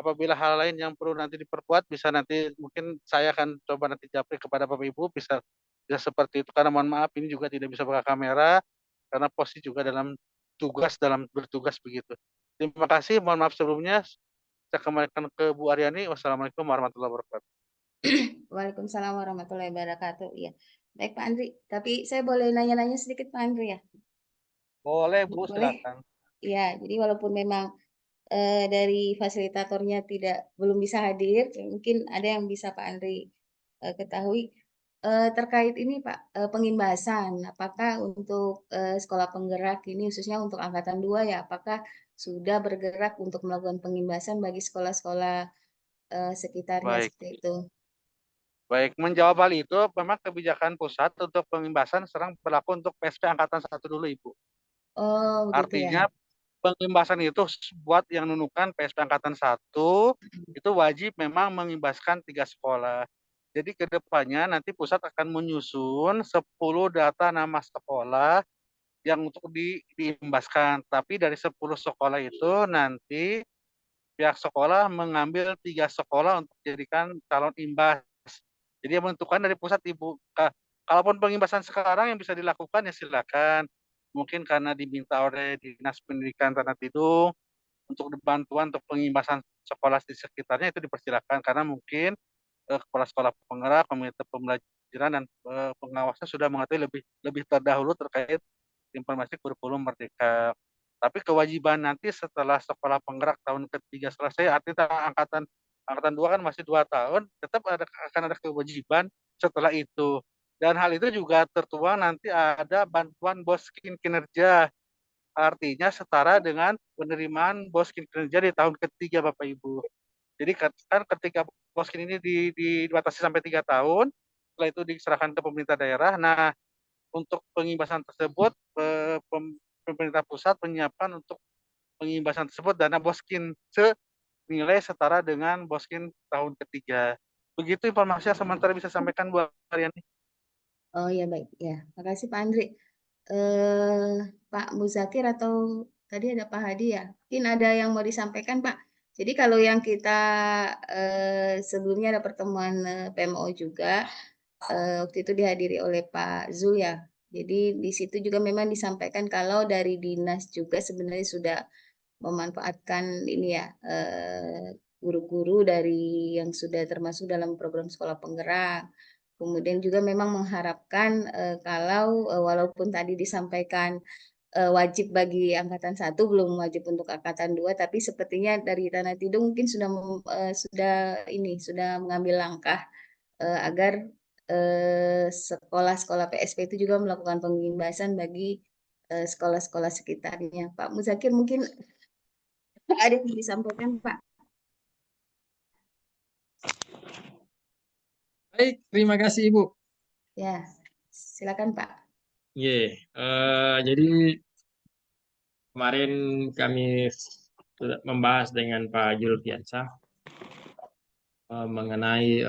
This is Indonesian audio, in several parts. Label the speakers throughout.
Speaker 1: apabila hal lain yang perlu nanti diperkuat, bisa nanti mungkin saya akan coba nanti japri kepada Bapak Ibu, bisa bisa seperti itu. Karena mohon maaf ini juga tidak bisa buka kamera, karena posisi juga dalam bertugas begitu. Terima kasih, mohon maaf sebelumnya. Saya kembalikan ke Bu Aryani. Wassalamualaikum warahmatullahi wabarakatuh.
Speaker 2: Waalaikumsalam warahmatullahi wabarakatuh. Iya. Baik Pak Andri, tapi saya boleh nanya-nanya sedikit Pak Andri ya?
Speaker 1: Boleh Bu,
Speaker 2: Boleh?
Speaker 1: silakan.
Speaker 2: Iya, jadi walaupun memang dari fasilitatornya belum bisa hadir, mungkin ada yang bisa Pak Andri ketahui terkait ini Pak, pengimbasan. Apakah untuk sekolah penggerak ini khususnya untuk angkatan 2 ya, apakah sudah bergerak untuk melakukan pengimbasan bagi sekolah-sekolah sekitarnya
Speaker 1: Baik.
Speaker 2: seperti itu?
Speaker 1: Baik, menjawab hal itu, memang kebijakan pusat untuk pengimbasan serang berlaku untuk PSP Angkatan 1 dulu, Ibu.
Speaker 2: Oh, begitu ya.
Speaker 1: Artinya pengimbasan itu buat yang nunukan PSP Angkatan 1 itu wajib memang mengimbaskan 3 sekolah. Jadi ke depannya nanti pusat akan menyusun 10 data nama sekolah yang untuk diimbaskan. Tapi dari 10 sekolah itu nanti pihak sekolah mengambil 3 sekolah untuk dijadikan calon imbas. Jadi yang menentukan dari pusat Ibu. Kalaupun pengimbasan sekarang yang bisa dilakukan ya silakan. Mungkin karena diminta oleh Dinas Pendidikan Tanah Tidung untuk bantuan untuk pengimbasan sekolah di sekitarnya itu dipersilakan karena mungkin kepala sekolah penggerak, komite pembelajaran dan pengawasnya sudah mengetahui lebih lebih terdahulu terkait informasi kurikulum merdeka. Tapi kewajiban nanti setelah sekolah penggerak tahun ketiga selesai, artinya angkatan angkatan 2 kan masih 2 tahun, tetap akan ada kewajiban setelah itu. Dan hal itu juga tertuang nanti ada bantuan boskin kinerja, artinya setara dengan penerimaan boskin kinerja di tahun ketiga Bapak Ibu. Jadi kan ketika boskin ini dibatasi sampai 3 tahun, setelah itu diserahkan ke pemerintah daerah. Nah, untuk pengimbasan tersebut pemerintah pusat menyiapkan untuk pengimbasan tersebut dana boskin senilai setara dengan boskin tahun ketiga. Begitu informasi yang sementara bisa sampaikan Bu Aryani.
Speaker 2: Oh ya baik, ya. Makasih Pak Andri. Eh, Pak Muzakir atau tadi ada Pak Hadi ya? Mungkin ada yang mau disampaikan Pak. Jadi kalau yang kita sebelumnya ada pertemuan PMO juga, waktu itu dihadiri oleh Pak Zul ya. Jadi di situ juga memang disampaikan kalau dari dinas juga sebenarnya sudah memanfaatkan ini ya guru-guru dari yang sudah termasuk dalam program sekolah penggerak. Kemudian juga memang mengharapkan kalau walaupun tadi disampaikan wajib bagi angkatan 1 belum wajib untuk angkatan 2 tapi sepertinya dari Tanah Tidung mungkin sudah ini sudah mengambil langkah agar sekolah-sekolah PSP itu juga melakukan pengimbasan bagi sekolah-sekolah sekitarnya. Pak Muzakir mungkin ada yang disampaikan Pak.
Speaker 3: Baik, terima kasih Ibu.
Speaker 2: Ya, silakan Pak.
Speaker 3: Jadi kemarin kami sudah membahas dengan Pak Julfiansyah mengenai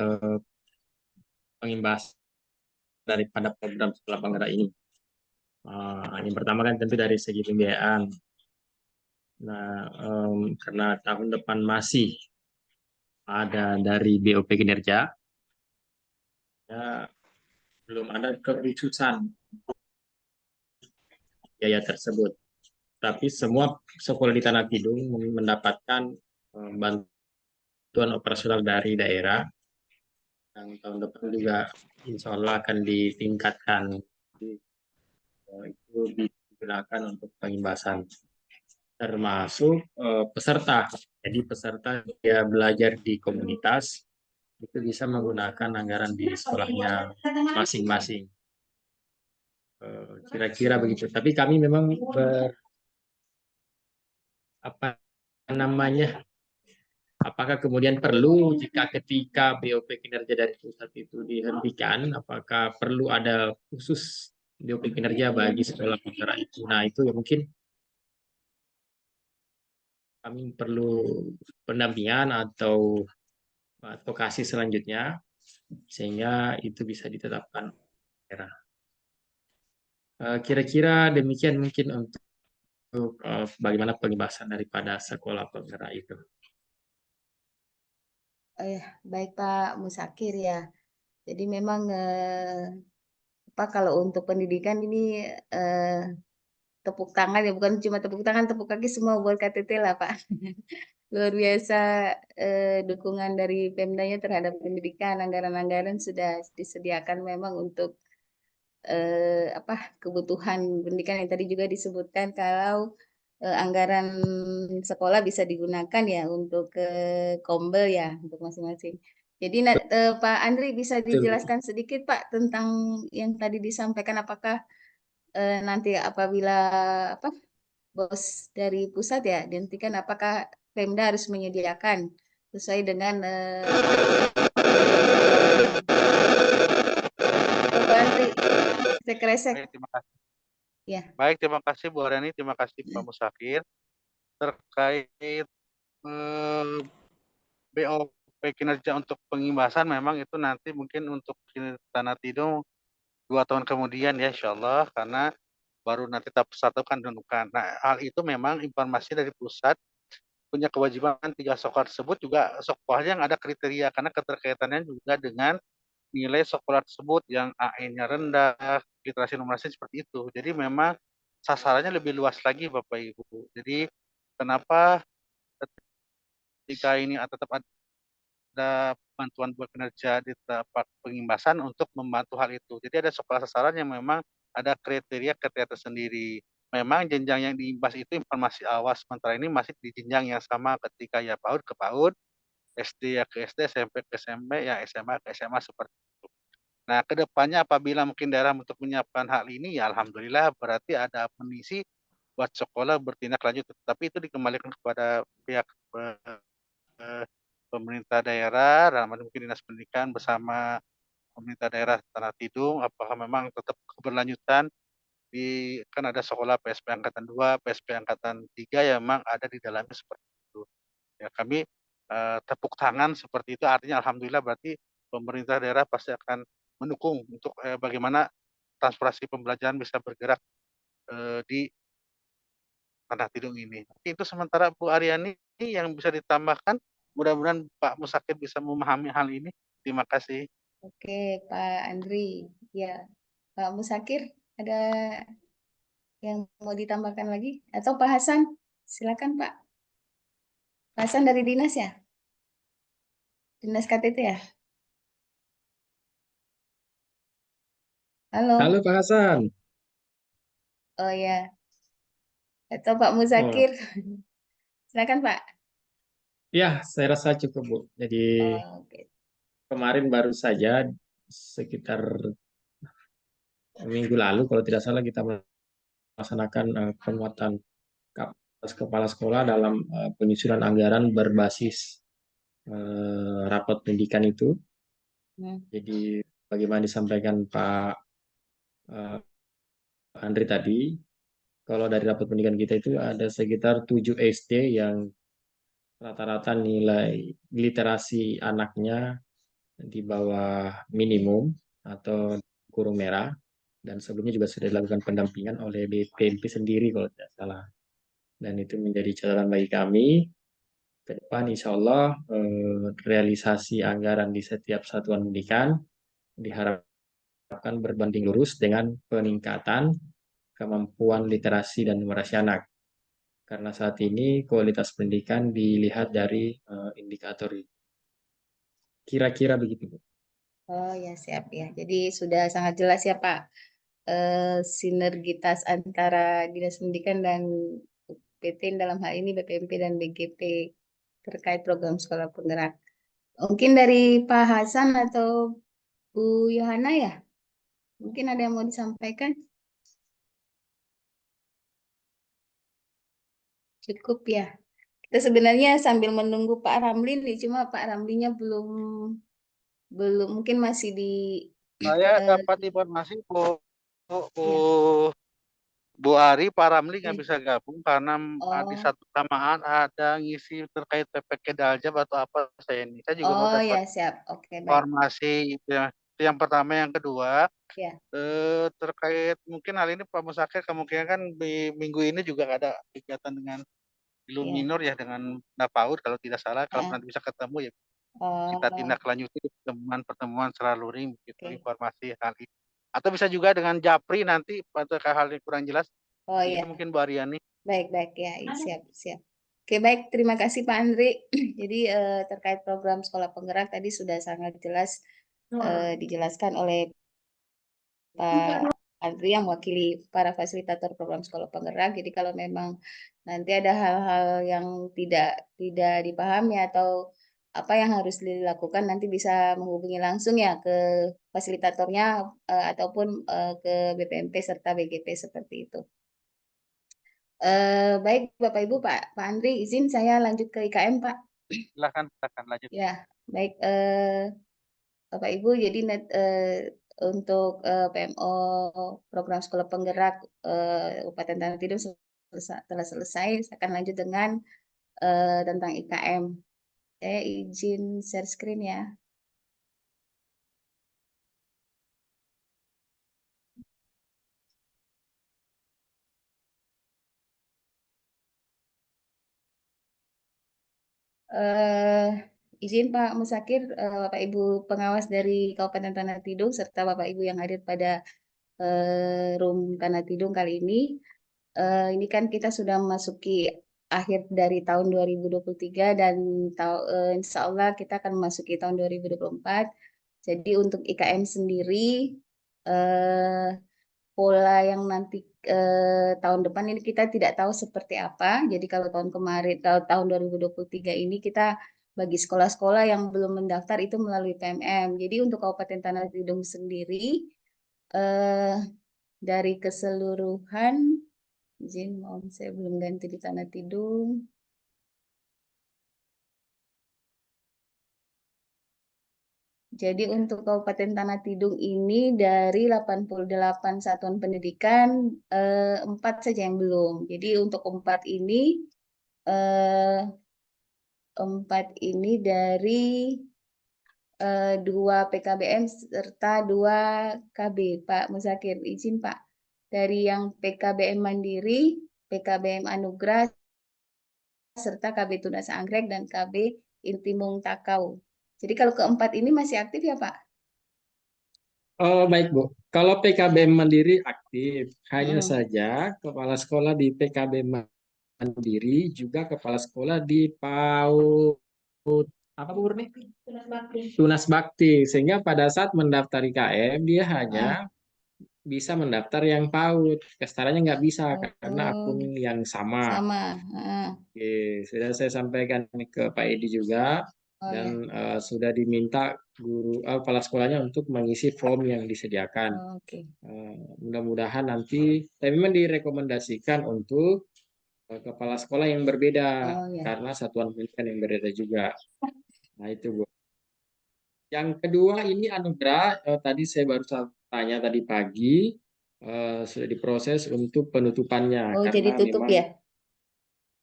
Speaker 3: pengimbas daripada program sekolah penggerak ini. Yang pertama kan tentu dari segi pembiayaan. Nah, karena tahun depan masih ada dari BOP kinerja, ya belum ada keputusan biaya tersebut. Tapi semua sekolah di Tanah Tidung mendapatkan bantuan operasional dari daerah yang tahun depan juga insya Allah akan ditingkatkan. Jadi, itu digunakan untuk pengimbasan termasuk peserta. Jadi peserta dia belajar di komunitas itu bisa menggunakan anggaran di sekolahnya masing-masing. Kira-kira begitu. Tapi kami memang apa namanya? Apakah kemudian perlu jika ketika BOP kinerja dari pusat itu dihentikan, apakah perlu ada khusus BOP kinerja bagi sekolah penggerak itu? Nah, itu ya mungkin kami perlu pendampingan atau advokasi selanjutnya sehingga itu bisa ditetapkan daerah. Kira-kira demikian mungkin untuk bagaimana pengibasan daripada sekolah penggerak itu.
Speaker 2: Baik Pak Musakir ya. Jadi memang apa kalau untuk pendidikan ini eh, tepuk tangan ya, bukan cuma tepuk tangan, tepuk kaki semua buat KTT lah Pak. Luar biasa dukungan dari Pemdanya terhadap pendidikan, anggaran-anggaran sudah disediakan memang untuk apa kebutuhan pendidikan yang tadi juga disebutkan kalau anggaran sekolah bisa digunakan ya untuk Kombel ya untuk masing-masing. Jadi Pak Andri bisa
Speaker 3: Betul.
Speaker 2: dijelaskan sedikit Pak tentang yang tadi disampaikan apakah nanti apabila apa bos dari pusat ya dihentikan apakah Pemda harus menyediakan sesuai dengan Pak Andri kresek-kresek
Speaker 1: Baik, terima kasih.
Speaker 2: ya.
Speaker 1: Baik, terima kasih Bu Aryani, terima kasih Pak Musakir. Terkait BOP kinerja untuk pengimbasan memang itu nanti mungkin untuk Tanah Tidung 2 tahun kemudian ya insya Allah karena baru nanti tahap 1 kan tentukan. Nah hal itu memang informasi dari pusat punya kewajiban 3 sekolah tersebut juga sekolahnya yang ada kriteria karena keterkaitannya juga dengan nilai sekolah tersebut yang AE-nya rendah, literasi numerasi seperti itu. Jadi memang sasarannya lebih luas lagi Bapak Ibu. Jadi kenapa ketika ini tetap ada bantuan buat kinerja di tempat pengimbasan untuk membantu hal itu. Jadi ada sekolah sasaran yang memang ada kriteria tersendiri. Memang jenjang yang diimbas itu informasi awal, sementara ini masih di jenjang yang sama ketika ya PAUD ke PAUD, SD ya ke SD, SMP ke SMP, ya SMA ke SMA seperti itu. Nah, kedepannya apabila mungkin daerah untuk menyiapkan hal ini, ya alhamdulillah berarti ada amunisi buat sekolah bertindak lanjut. Tapi itu dikembalikan kepada pihak eh, pemerintah daerah, dalam hal ini mungkin Dinas Pendidikan bersama pemerintah daerah Tanah Tidung, apakah memang tetap keberlanjutan di kan ada sekolah PSP Angkatan 2, PSP Angkatan 3 yang memang ada di dalamnya seperti itu. Ya kami tepuk tangan seperti itu artinya alhamdulillah berarti pemerintah daerah pasti akan mendukung untuk bagaimana transformasi pembelajaran bisa bergerak di Tanah Tidung ini. Itu sementara Bu Aryani yang bisa ditambahkan. Mudah-mudahan Pak Musakir bisa memahami hal ini. Terima kasih.
Speaker 2: Oke, Pak Andri. Ya, Pak Musakir, ada yang mau ditambahkan lagi? Atau Pak Hasan? Silakan, Pak. Pak Hasan dari Dinas ya? Dinas KTT ya?
Speaker 3: Halo
Speaker 2: Halo.
Speaker 3: Pak Hasan.
Speaker 2: Oh ya. Atau Pak
Speaker 3: Oh,
Speaker 2: Musakir? Silakan, Pak.
Speaker 3: ya, saya rasa cukup, Bu. Jadi
Speaker 2: Oh, oke.
Speaker 3: kemarin baru saja sekitar minggu lalu, kalau tidak salah kita melaksanakan penguatan kapasitas kepala sekolah dalam penyusunan anggaran berbasis rapat pendidikan itu.
Speaker 2: Hmm.
Speaker 3: Jadi bagaimana disampaikan Pak eh, Andri tadi, kalau dari rapat pendidikan kita itu ada sekitar 7 SD yang rata-rata nilai literasi anaknya di bawah minimum atau kurung merah, dan sebelumnya juga sudah dilakukan pendampingan oleh BPMP sendiri kalau tidak salah, dan itu menjadi catatan bagi kami ke depan insya Allah realisasi anggaran di setiap satuan pendidikan diharapkan berbanding lurus dengan peningkatan kemampuan literasi dan numerasi anak, karena saat ini kualitas pendidikan dilihat dari indikator itu. Kira-kira begitu, Bu.
Speaker 2: Oh ya, siap ya. Jadi sudah sangat jelas ya, Pak. Sinergitas antara Dinas Pendidikan dan PT dalam hal ini BPMP dan BGP terkait program sekolah penggerak. Mungkin dari Pak Hasan atau Bu Yohana ya? Mungkin ada yang mau disampaikan? Cukup ya. Kita sebenarnya sambil menunggu Pak Ramli nih, cuma Pak Ramlinya belum belum mungkin masih di
Speaker 1: Saya
Speaker 2: eh,
Speaker 1: dapat informasi Bu
Speaker 2: ya.
Speaker 1: Bu Ari, Pak Ramli nggak
Speaker 2: Ya.
Speaker 1: bisa gabung karena di
Speaker 2: Oh,
Speaker 1: satu samaan ada ngisi terkait PPK Daljab atau apa saya ini. Saya juga baru
Speaker 2: oh ya
Speaker 1: dapat
Speaker 2: siap. Oke, baik.
Speaker 1: informasi itu ya. Itu yang pertama, yang kedua
Speaker 2: Ya,
Speaker 1: terkait mungkin hal ini Pak Musakir kemungkinan kan di minggu ini juga ada kegiatan dengan
Speaker 2: ya.
Speaker 1: Iluminor ya dengan NAPAUD kalau tidak salah kalau
Speaker 2: Ah,
Speaker 1: nanti bisa ketemu ya. kita
Speaker 2: Oh,
Speaker 1: tindak lanjuti di pertemuan secara luring begitu
Speaker 2: oke.
Speaker 1: informasi hal ini. Atau bisa juga dengan Japri nanti untuk hal yang kurang jelas.
Speaker 2: Oh
Speaker 1: Gitu
Speaker 2: iya,
Speaker 1: mungkin Bu Aryani.
Speaker 2: baik ya, siap siap. Oke baik, terima kasih Pak Andri. Jadi terkait program sekolah penggerak tadi sudah sangat jelas dijelaskan oleh Pak Andri yang mewakili para fasilitator program sekolah penggerak. Jadi kalau memang nanti ada hal-hal yang tidak dipahami atau apa yang harus dilakukan nanti bisa menghubungi langsung ya ke fasilitatornya ataupun ke BPMP serta BGP seperti itu. Baik Bapak Ibu Pak Andri izin saya lanjut ke IKM Pak.
Speaker 1: Silakan lanjut.
Speaker 2: Ya, baik Bapak Ibu, jadi untuk PMO program sekolah penggerak Kabupaten Tanah Tidung telah selesai. Saya akan lanjut dengan tentang IKM. Saya izin share screen ya. eh izin Pak Musakir, Bapak Ibu pengawas dari Kabupaten Tanah Tidung serta Bapak Ibu yang hadir pada room Tanah Tidung kali ini. Ini kan kita sudah memasuki akhir dari tahun 2023 dan insya Allah kita akan memasuki tahun 2024. Jadi untuk IKM sendiri, eh, pola yang nanti tahun depan ini kita tidak tahu seperti apa. Jadi kalau tahun kemarin, tahun 2023 ini kita bagi sekolah-sekolah yang belum mendaftar itu melalui PMM. Jadi untuk Kabupaten Tanah Tidung sendiri, eh, dari keseluruhan izin mohon saya belum ganti di Tanah Tidung. Jadi untuk Kabupaten Tanah Tidung ini dari 88 satuan pendidikan 4 saja yang belum. Jadi untuk 4 ini dari 2 PKBM serta 2 KB. Pak Muzakir izin Pak. Dari yang PKBM Mandiri, PKBM Anugerah serta KB Tunas Anggrek dan KB Intimung Takau. Jadi kalau keempat ini masih aktif ya Pak?
Speaker 3: Oh, baik, Bu. Kalau PKBM Mandiri aktif, hanya
Speaker 2: Hmm.
Speaker 3: saja kepala sekolah di PKBM Mandiri juga kepala sekolah di PAUD apa Bu Murni? Tunas Bakti. Sehingga pada saat mendaftar IKM dia hanya
Speaker 2: Ah,
Speaker 3: bisa mendaftar yang PAUD. Kesetaranya nggak bisa karena
Speaker 2: oh,
Speaker 3: akun yang sama.
Speaker 2: sama. Ah,
Speaker 3: Oke, sudah saya sampaikan ke Pak Edi juga
Speaker 2: oh
Speaker 3: dan
Speaker 2: ya,
Speaker 3: sudah diminta kepala sekolahnya untuk mengisi form yang disediakan.
Speaker 2: oh, oke.
Speaker 3: Mudah-mudahan nanti, tapi memang direkomendasikan untuk kepala sekolah yang berbeda
Speaker 2: Oh ya.
Speaker 3: karena satuan pendidikan yang berbeda juga. Nah itu Bu. Yang kedua ini anugerah, tadi saya baru tanya tadi pagi, sudah diproses untuk penutupannya
Speaker 2: Oh jadi
Speaker 3: karena
Speaker 2: tutup
Speaker 3: memang
Speaker 2: ya?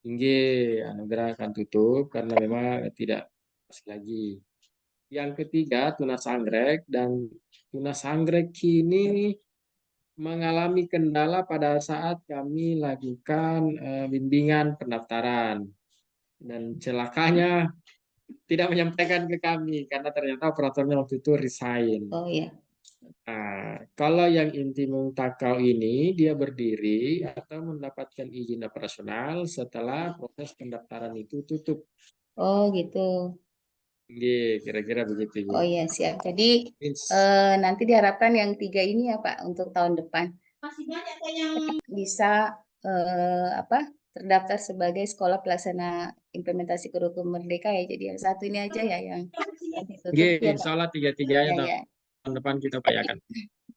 Speaker 3: tinggi anugerah akan tutup karena memang tidak pas lagi. Yang ketiga tunas anggrek dan tunas anggrek ini mengalami kendala pada saat kami lakukan bimbingan pendaftaran dan celakanya tidak menyampaikan ke kami karena ternyata operatornya waktu itu resign.
Speaker 2: Oh ya.
Speaker 3: Nah, kalau yang inti Takau ini dia berdiri atau mendapatkan izin operasional setelah proses pendaftaran itu tutup.
Speaker 2: Oh gitu.
Speaker 3: Kira-kira begitu.
Speaker 2: Oh ya siap. Jadi
Speaker 3: Ins-
Speaker 2: nanti diharapkan yang 3 ini ya Pak untuk tahun depan bisa apa terdaftar sebagai sekolah pelaksana implementasi kurikulum merdeka ya. Jadi yang satu ini aja ya yang ditutup ya Pak.
Speaker 3: Insya Allah tiga-tiganya
Speaker 2: Ya ya.
Speaker 3: tahun depan kita upayakan.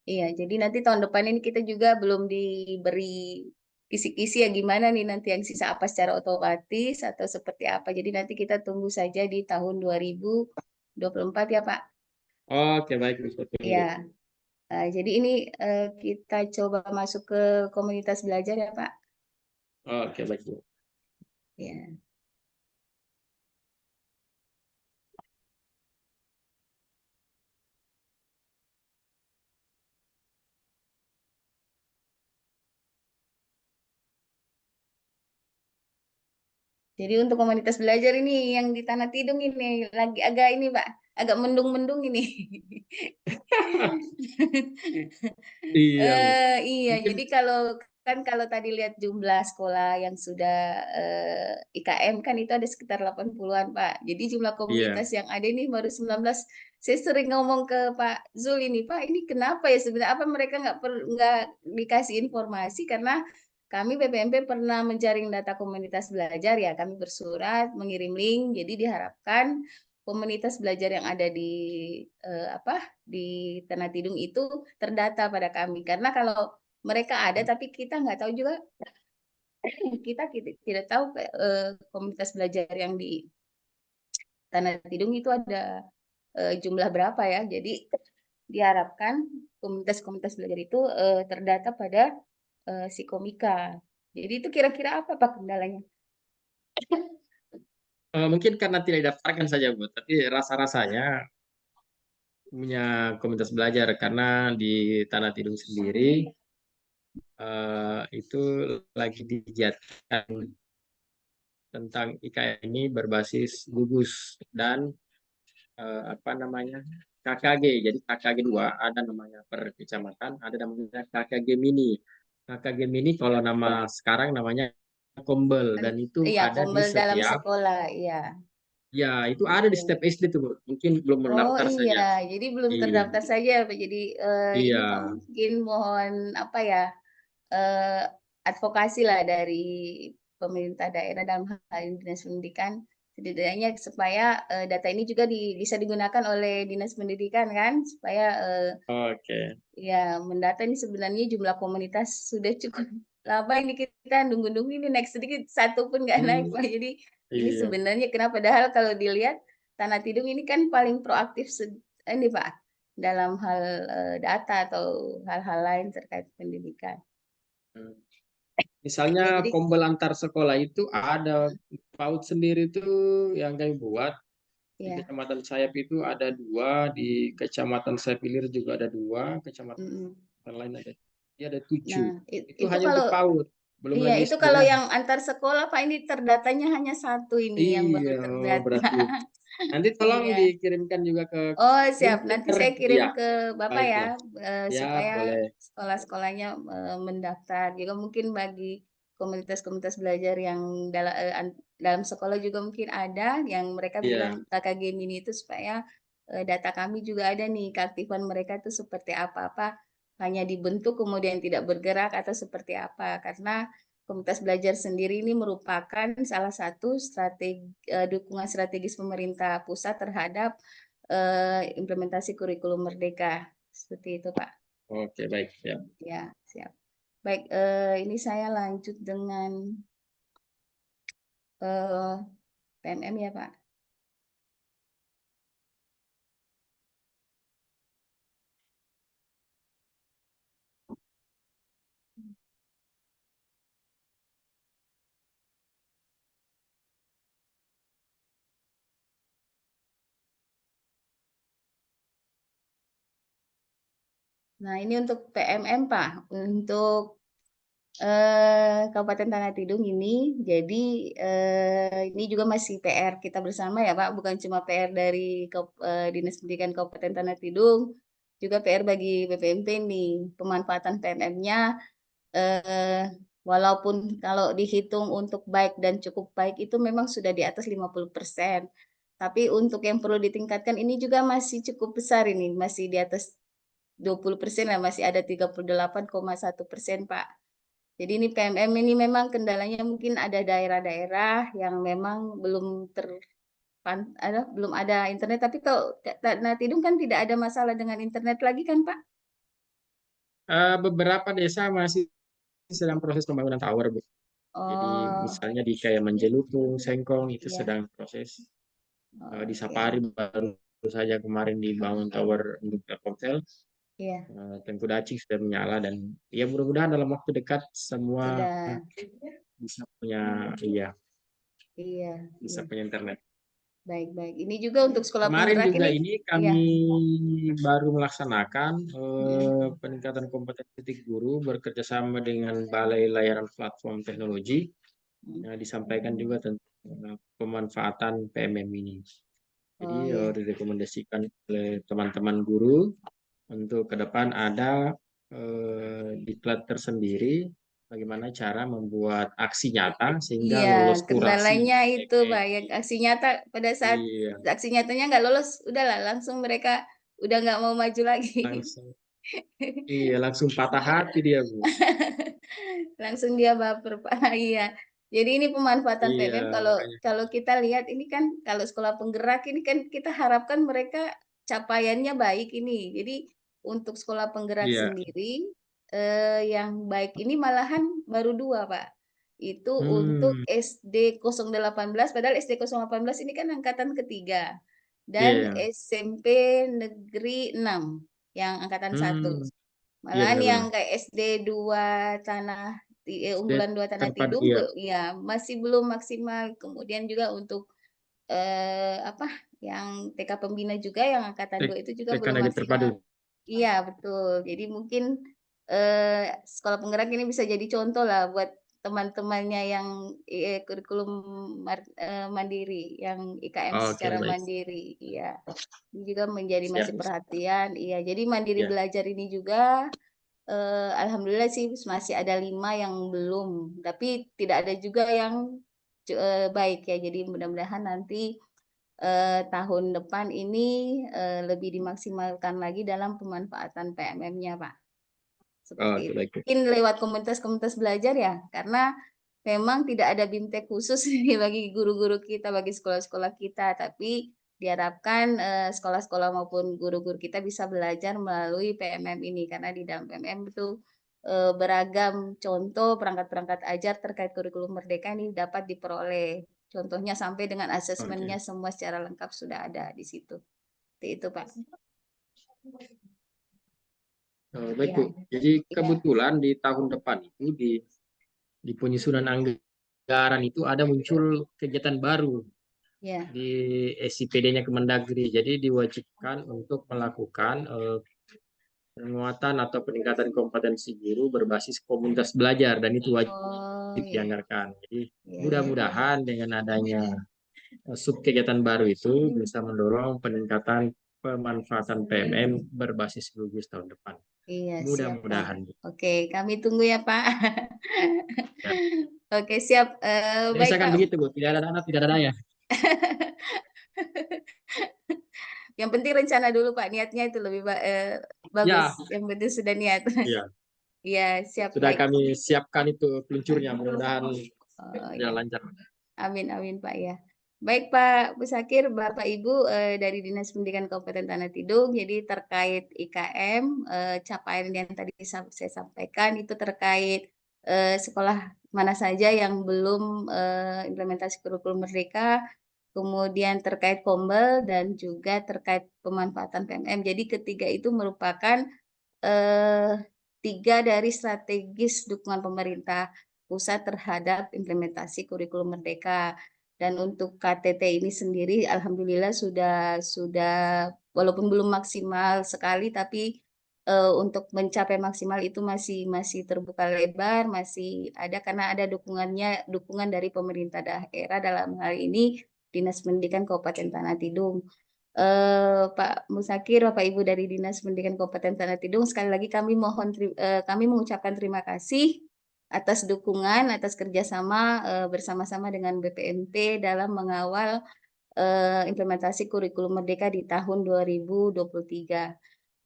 Speaker 2: Iya, jadi nanti tahun depan ini kita juga belum diberi kisi-kisi ya gimana nih nanti yang sisa apa secara otomatis atau seperti apa. Jadi nanti kita tunggu saja di tahun 2024 ya Pak.
Speaker 3: Oke, baik, bisa
Speaker 2: Ya,
Speaker 3: tunggu.
Speaker 2: jadi ini kita coba masuk ke komunitas belajar ya Pak.
Speaker 3: Oke, baik, Bu.
Speaker 2: Ya. Jadi untuk komunitas belajar ini yang di Tanah Tidung ini lagi agak ini Pak, agak mendung-mendung ini.
Speaker 3: Iya, Bu.
Speaker 2: Iya,
Speaker 3: Mungkin
Speaker 2: jadi kalau tadi lihat jumlah sekolah yang sudah IKM kan itu ada sekitar 80-an, Pak. Jadi jumlah
Speaker 3: iya.
Speaker 2: komunitas yang ada ini baru 19. Saya sering ngomong ke Pak Zul ini, Pak, ini kenapa ya sebenarnya apa mereka nggak dikasih informasi karena kami BPMP pernah menjaring data komunitas belajar ya, kami bersurat mengirim link, jadi diharapkan komunitas belajar yang ada di di Tanah Tidung itu terdata pada kami. Karena kalau mereka ada tapi kita nggak tahu juga, kita tidak tahu komunitas belajar yang di Tanah Tidung itu ada jumlah berapa ya. Jadi diharapkan komunitas-komunitas belajar itu terdata pada si Komika. Jadi itu kira-kira apa Pak kendalanya?
Speaker 3: Mungkin karena tidak didaftarkan saja, Bu. Tapi rasa-rasanya punya komunitas belajar karena di Tanah Tidung sendiri itu lagi digiatkan tentang IKN ini berbasis gugus dan apa namanya KKG. Jadi KKG 2 ada namanya per kecamatan, ada namanya KKG mini. KKG mini kalau nama sekarang namanya Kombel dan itu
Speaker 2: Iya,
Speaker 3: ada di
Speaker 2: Kombel dalam
Speaker 3: setiap
Speaker 2: sekolah, iya.
Speaker 3: ya itu ada di setiap
Speaker 2: Oke.
Speaker 3: SD tuh, Bu. Mungkin belum
Speaker 2: Oh
Speaker 3: mendaftar
Speaker 2: iya,
Speaker 3: saja.
Speaker 2: jadi belum
Speaker 3: Iya.
Speaker 2: terdaftar saja Pak. Jadi ini
Speaker 3: Iya.
Speaker 2: Pak mungkin mohon apa ya eh, advokasi lah dari pemerintah daerah dalam hal ini Dinas Pendidikan setidaknya supaya data ini juga bisa digunakan oleh Dinas Pendidikan kan supaya
Speaker 3: Oke.
Speaker 2: ya mendata ini sebenarnya jumlah komunitas sudah cukup lama ini kita nunggu-nunggu ini naik sedikit satu pun nggak naik
Speaker 3: Hmm,
Speaker 2: Pak. Jadi ini
Speaker 3: iya.
Speaker 2: sebenarnya kenapa padahal kalau dilihat Tanah Tidung ini kan paling proaktif ini Pak dalam hal data atau hal-hal lain terkait pendidikan.
Speaker 3: Hmm.
Speaker 2: Iya,
Speaker 3: Misalnya
Speaker 2: jadi
Speaker 3: kombel antar sekolah itu ada PAUD sendiri tuh yang kami buat. Di
Speaker 2: ya,
Speaker 3: Kecamatan Sayap itu ada 2, di Kecamatan Sapilir juga ada 2,
Speaker 2: mm-mm.
Speaker 3: kecamatan lain ada. Dia ada 7.
Speaker 2: Nah
Speaker 3: Itu
Speaker 2: itu
Speaker 3: hanya
Speaker 2: kalau
Speaker 3: untuk PAUD, belum
Speaker 2: iya
Speaker 3: lagi
Speaker 2: itu kalau
Speaker 3: sekolah.
Speaker 2: yang antar sekolah Pak ini terdatanya hanya satu ini yang baru
Speaker 3: Iya,
Speaker 2: terdata.
Speaker 3: berarti. Nanti tolong
Speaker 2: Iya.
Speaker 3: dikirimkan juga ke
Speaker 2: Oh, siap. Nanti
Speaker 3: Twitter.
Speaker 2: saya kirim
Speaker 3: Iya,
Speaker 2: ke Bapak ya,
Speaker 3: baiklah. Ya,
Speaker 2: supaya
Speaker 3: boleh.
Speaker 2: sekolah-sekolahnya mendaftar. Juga mungkin bagi komunitas-komunitas belajar yang dalam sekolah juga mungkin ada yang mereka bilang
Speaker 3: Iya.
Speaker 2: KKG Mini itu supaya data kami juga ada nih, keaktifan mereka itu seperti apa-apa, hanya dibentuk kemudian tidak bergerak atau seperti apa. Karena komunitas belajar sendiri ini merupakan salah satu dukungan strategis pemerintah pusat terhadap implementasi kurikulum merdeka. Seperti itu, Pak.
Speaker 3: Oke, baik. Ya.
Speaker 2: Ya, siap. Baik, ini saya lanjut dengan eh, PMM ya, Pak. Nah, ini untuk PMM, Pak. Untuk Kabupaten Tanah Tidung ini, jadi ini juga masih PR kita bersama ya Pak, bukan cuma PR dari Dinas Pendidikan Kabupaten Tanah Tidung, juga PR bagi BPMP nih, pemanfaatan PMM-nya, eh, walaupun kalau dihitung untuk baik dan cukup baik itu memang sudah di atas 50%, tapi untuk yang perlu ditingkatkan ini juga masih cukup besar ini, masih di atas 20% lah, masih ada 38,1% Pak. Jadi ini PMM ini memang kendalanya mungkin ada daerah-daerah yang memang belum ada internet. Tapi kalau Tanah Tidung kan tidak ada masalah dengan internet lagi kan Pak?
Speaker 3: Beberapa desa masih sedang proses pembangunan tower, Bu. Jadi
Speaker 2: Oh,
Speaker 3: misalnya di kayak Menjelutung, Sengkong itu
Speaker 2: iya.
Speaker 3: sedang proses. Di
Speaker 2: Oke.
Speaker 3: Sapari baru saja kemarin dibangun tower untuk Telkomsel.
Speaker 2: Iya,
Speaker 3: Tengku Dacik sudah menyala dan ya mudah-mudahan dalam waktu dekat semua
Speaker 2: sudah.
Speaker 3: bisa punya iya
Speaker 2: Iya,
Speaker 3: bisa
Speaker 2: iya.
Speaker 3: punya internet.
Speaker 2: Baik-baik. Ini juga untuk sekolah
Speaker 3: Kemarin
Speaker 2: penggerak
Speaker 3: juga
Speaker 2: ini.
Speaker 3: ini
Speaker 2: Iya.
Speaker 3: kami baru melaksanakan
Speaker 2: Mm-mm.
Speaker 3: peningkatan kompetensi guru bekerjasama dengan Balai Layanan Platform Teknologi. Disampaikan juga tentang pemanfaatan PMM ini. Jadi
Speaker 2: Oh ya.
Speaker 3: direkomendasikan oleh teman-teman guru untuk ke depan ada diklat tersendiri bagaimana cara membuat aksi nyata sehingga
Speaker 2: Iya,
Speaker 3: lolos kurasi
Speaker 2: kendalanya itu Pak,
Speaker 3: PMM.
Speaker 2: ya aksi nyata pada saat
Speaker 3: Iya,
Speaker 2: aksi nyatanya nggak lolos, udahlah langsung mereka udah nggak mau maju lagi.
Speaker 3: langsung iya langsung patah hati dia, Bu.
Speaker 2: Langsung dia baper Pak. Iya. Jadi ini pemanfaatan
Speaker 3: Iya,
Speaker 2: PMM kalau
Speaker 3: makanya.
Speaker 2: kalau kita lihat ini kan kalau sekolah penggerak ini kan kita harapkan mereka capaiannya baik ini. Jadi untuk sekolah penggerak
Speaker 3: Iya.
Speaker 2: sendiri yang baik ini malahan baru 2 Pak. Itu untuk
Speaker 3: Hmm,
Speaker 2: SD 018 padahal SD 018 ini kan angkatan ketiga dan
Speaker 3: iya.
Speaker 2: SMP Negeri 6 yang angkatan 1.
Speaker 3: Hmm, iya
Speaker 2: Malahan yang
Speaker 3: benar-benar.
Speaker 2: kayak SD 2
Speaker 3: Dia
Speaker 2: Unggulan 2 Tanah
Speaker 3: terpadu,
Speaker 2: Tidung
Speaker 3: iya.
Speaker 2: ya masih belum maksimal. Kemudian juga untuk apa yang TK Pembina juga yang angkatan 2 itu juga
Speaker 3: Tekan
Speaker 2: belum
Speaker 3: lagi terpadu.
Speaker 2: maksimal. Iya, betul. Jadi mungkin sekolah penggerak ini bisa jadi contoh lah buat teman-temannya yang kurikulum mandiri, yang IKM
Speaker 3: Oke,
Speaker 2: secara
Speaker 3: baik.
Speaker 2: mandiri. Iya. Ini juga menjadi
Speaker 3: Siap.
Speaker 2: masih perhatian. Iya, jadi mandiri
Speaker 3: Ya.
Speaker 2: belajar ini juga alhamdulillah sih masih ada 5 yang belum, tapi tidak ada juga yang baik ya. Jadi mudah-mudahan nanti tahun depan ini lebih dimaksimalkan lagi dalam pemanfaatan PMM-nya, Pak. Seperti
Speaker 3: Oke,
Speaker 2: itu.
Speaker 3: baik.
Speaker 2: Mungkin lewat komunitas-komunitas belajar ya, karena memang tidak ada BIMTEK khusus nih bagi guru-guru kita, bagi sekolah-sekolah kita, tapi diharapkan sekolah-sekolah maupun guru-guru kita bisa belajar melalui PMM ini karena di dalam PMM itu beragam contoh perangkat-perangkat ajar terkait kurikulum merdeka ini dapat diperoleh. Contohnya sampai dengan
Speaker 3: Oke.
Speaker 2: asesmennya semua secara lengkap sudah ada di situ. Seperti itu, Pak.
Speaker 3: Baik,
Speaker 2: Ya,
Speaker 3: Bu. Jadi
Speaker 2: ya,
Speaker 3: kebetulan di tahun depan itu di penyusunan anggaran itu ada muncul kegiatan baru
Speaker 2: ya.
Speaker 3: di SIPD-nya Kemendagri. Jadi diwajibkan untuk melakukan penguatan atau peningkatan kompetensi guru berbasis komunitas belajar dan itu wajib
Speaker 2: Oh, ya.
Speaker 3: dianggarkan. Jadi
Speaker 2: Ya, ya.
Speaker 3: mudah-mudahan dengan adanya sub kegiatan baru itu bisa mendorong peningkatan pemanfaatan PMM berbasis logis tahun depan.
Speaker 2: Iya, siap, Pak.
Speaker 3: Mudah-mudahan.
Speaker 2: Oke, kami tunggu ya, Pak.
Speaker 3: Ya.
Speaker 2: Oke, siap. Baik,
Speaker 3: Biasa kan
Speaker 2: Pak.
Speaker 3: begitu, Bu. Tidak ada dana, tidak ada daya.
Speaker 2: Yang penting rencana dulu, Pak. Niatnya itu lebih bagus.
Speaker 3: Ya,
Speaker 2: Yang penting sudah niat.
Speaker 3: ya.
Speaker 2: Iya, siap,
Speaker 3: Sudah
Speaker 2: baik.
Speaker 3: kami siapkan itu peluncurnya. Mudah-mudahan
Speaker 2: Oh,
Speaker 3: jalan
Speaker 2: ya.
Speaker 3: lancar.
Speaker 2: Amin, amin, Pak ya. Baik, Pak Musakir, Bapak Ibu dari Dinas Pendidikan Kabupaten Tanah Tidung, jadi terkait IKM, capaian yang tadi saya sampaikan itu terkait sekolah mana saja yang belum implementasi kurikulum merdeka, kemudian terkait Kombel dan juga terkait pemanfaatan PMM. Jadi ketiga itu merupakan eh, tiga dari strategis dukungan pemerintah pusat terhadap implementasi kurikulum merdeka. Dan untuk KTT ini sendiri, alhamdulillah sudah walaupun belum maksimal sekali, tapi untuk mencapai maksimal itu masih masih terbuka lebar, masih ada karena ada dukungan dari pemerintah daerah dalam hal ini Dinas Pendidikan Kabupaten Tanah Tidung. Pak Musakir, Bapak Ibu dari Dinas Pendidikan Kabupaten Tanah Tidung, sekali lagi kami mengucapkan terima kasih atas dukungan, atas kerjasama bersama-sama dengan BPNT dalam mengawal implementasi kurikulum merdeka di tahun 2023.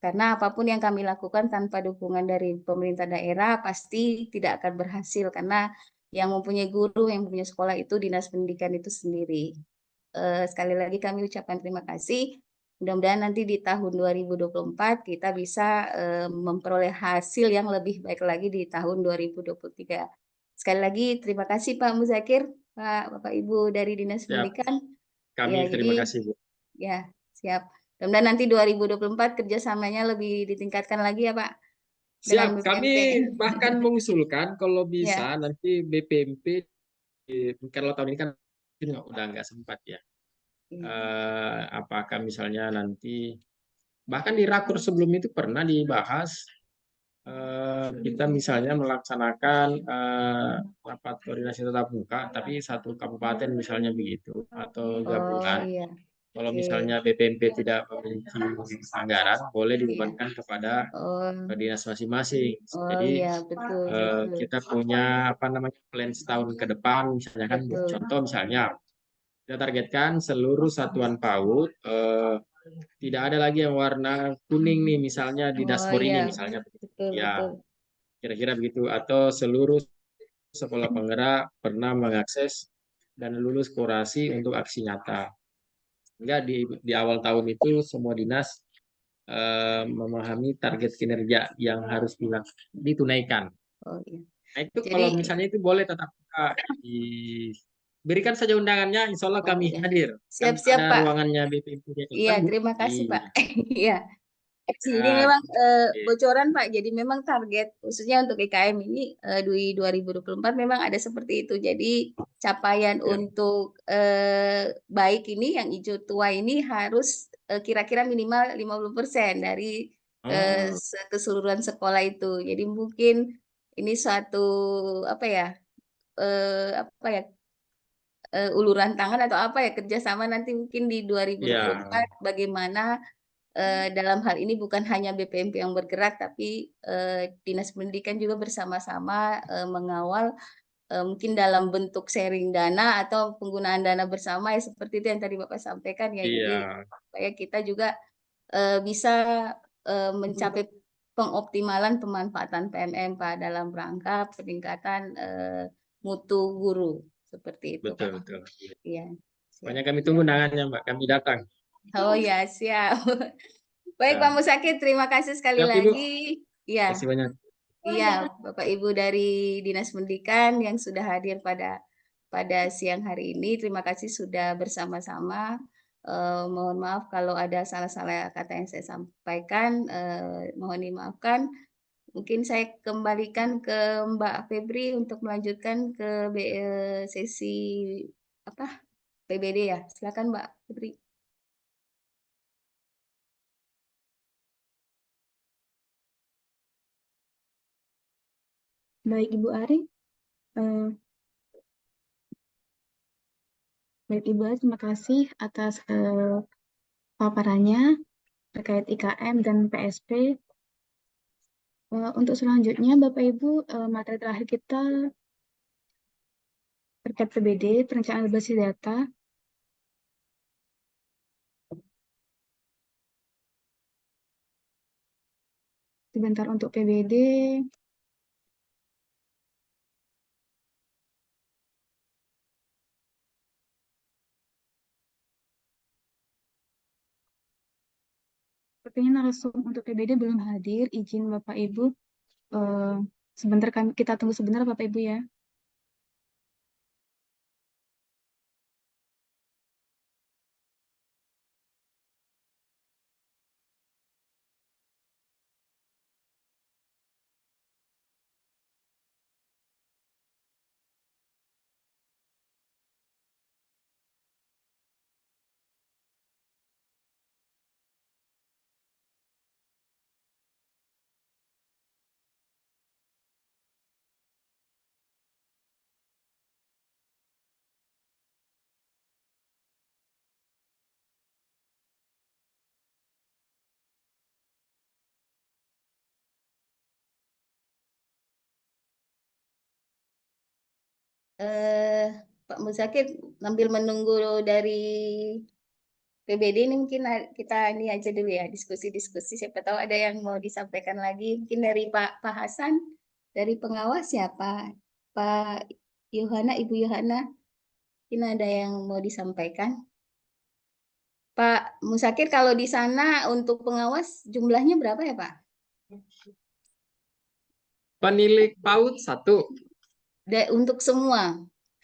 Speaker 2: Karena apapun yang kami lakukan tanpa dukungan dari pemerintah daerah pasti tidak akan berhasil karena yang mempunyai guru, yang mempunyai sekolah itu Dinas Pendidikan itu sendiri. Sekali lagi kami ucapkan terima kasih. Mudah-mudahan nanti di tahun 2024 kita bisa memperoleh hasil yang lebih baik lagi di tahun 2023. Sekali lagi terima kasih Pak Muzakir, Pak Bapak Ibu dari Dinas
Speaker 3: Siap.
Speaker 2: Pendidikan.
Speaker 3: Kami
Speaker 2: Ya,
Speaker 3: terima
Speaker 2: jadi
Speaker 3: kasih, Bu.
Speaker 2: ya siap. Mudah-mudahan nanti 2024 kerjasamanya lebih ditingkatkan lagi ya Pak dengan
Speaker 3: Siap. Kami
Speaker 2: BPMP.
Speaker 3: bahkan mengusulkan kalau
Speaker 2: Ya,
Speaker 3: bisa nanti BPMP kalau tahun ini kan udah nggak sempat ya.
Speaker 2: iya.
Speaker 3: Apakah misalnya nanti bahkan di rakur sebelum itu pernah dibahas kita misalnya melaksanakan rapat koordinasi tatap muka, tapi satu kabupaten misalnya begitu, atau
Speaker 2: Oh
Speaker 3: gabungan.
Speaker 2: iya,
Speaker 3: Kalau
Speaker 2: oke.
Speaker 3: misalnya BPMP tidak memiliki anggaran, boleh
Speaker 2: Iya.
Speaker 3: dibebankan kepada
Speaker 2: Oh,
Speaker 3: dinas masing-masing.
Speaker 2: oh
Speaker 3: Jadi
Speaker 2: iya, betul, betul,
Speaker 3: kita punya apa namanya plan setahun ke depan, misalnya kan
Speaker 2: betul.
Speaker 3: contoh misalnya kita targetkan seluruh satuan PAUD tidak ada lagi yang warna kuning nih misalnya di
Speaker 2: Oh
Speaker 3: dashboard
Speaker 2: iya,
Speaker 3: ini misalnya begitu.
Speaker 2: betul,
Speaker 3: Ya,
Speaker 2: betul.
Speaker 3: kira-kira begitu atau seluruh sekolah penggerak pernah mengakses dan lulus kurasi untuk aksi nyata. Hingga di awal tahun itu semua dinas memahami target kinerja yang harus ditunaikan.
Speaker 2: Oh iya.
Speaker 3: Nah itu
Speaker 2: Jadi,
Speaker 3: kalau misalnya itu boleh tetap diberikan saja undangannya, insya Allah
Speaker 2: oh
Speaker 3: kami
Speaker 2: iya.
Speaker 3: hadir. Kan
Speaker 2: Siap-siap,
Speaker 3: ada
Speaker 2: Pak.
Speaker 3: ruangannya BPMP
Speaker 2: Iya,
Speaker 3: kan Bu?
Speaker 2: terima kasih, Pak.
Speaker 3: Iya.
Speaker 2: Iya. Ini
Speaker 3: Ya,
Speaker 2: memang
Speaker 3: oke.
Speaker 2: bocoran Pak, jadi memang target khususnya untuk IKM ini di 2024 memang ada seperti itu. Jadi capaian
Speaker 3: Ya.
Speaker 2: untuk baik ini yang hijau tua ini harus kira-kira minimal 50% dari
Speaker 3: Oh,
Speaker 2: keseluruhan sekolah itu. Jadi mungkin ini suatu apa ya apa ya uluran tangan atau apa ya kerjasama nanti mungkin di
Speaker 3: ya,
Speaker 2: 2024 bagaimana dalam hal ini bukan hanya BPMP yang bergerak, tapi Dinas Pendidikan juga bersama-sama mengawal mungkin dalam bentuk sharing dana atau penggunaan dana bersama ya seperti itu yang tadi Bapak sampaikan ya. Jadi
Speaker 3: iya,
Speaker 2: supaya kita juga bisa mencapai pengoptimalan pemanfaatan PMM Pak dalam rangka peningkatan mutu guru seperti itu
Speaker 3: betul
Speaker 2: Pak.
Speaker 3: betul.
Speaker 2: Iya, siap.
Speaker 3: Pokoknya kami tunggu undangannya Mbak, kami datang.
Speaker 2: Oh ya, siap. Baik Pak
Speaker 3: Ya.
Speaker 2: Musakir, terima kasih sekali
Speaker 3: Siap Ibu,
Speaker 2: lagi. Iya,
Speaker 3: kasih banyak.
Speaker 2: iya Bapak Ibu dari Dinas Pendidikan yang sudah hadir pada siang hari ini. Terima kasih sudah bersama-sama. Mohon maaf kalau ada salah-salah kata yang saya sampaikan. Mohon dimaafkan. Mungkin saya kembalikan ke Mbak Febri untuk melanjutkan ke sesi apa PBD ya. Silakan Mbak Febri.
Speaker 4: Baik Ibu Ari, eh, baik Ibu Ari, terima kasih atas paparannya terkait IKM dan PSP. Untuk selanjutnya, Bapak Ibu, materi terakhir kita terkait PBD, perencanaan berbasis data. Sebentar untuk PBD. Sepertinya narasumber untuk PBD belum hadir. Izin Bapak Ibu. eh, Sebentar kita tunggu sebentar Bapak Ibu ya.
Speaker 2: Pak Muzakir sambil menunggu dari PBD ini mungkin kita ini aja dulu ya diskusi-diskusi. Siapa tahu ada yang mau disampaikan lagi. Mungkin dari Pak Hasan, dari pengawas ya Pak Yohana, Ibu Yohana. Mungkin ada yang mau disampaikan. Pak Musakir, kalau di sana untuk pengawas jumlahnya berapa ya Pak?
Speaker 3: Penilik PAUD 1,
Speaker 2: Untuk semua.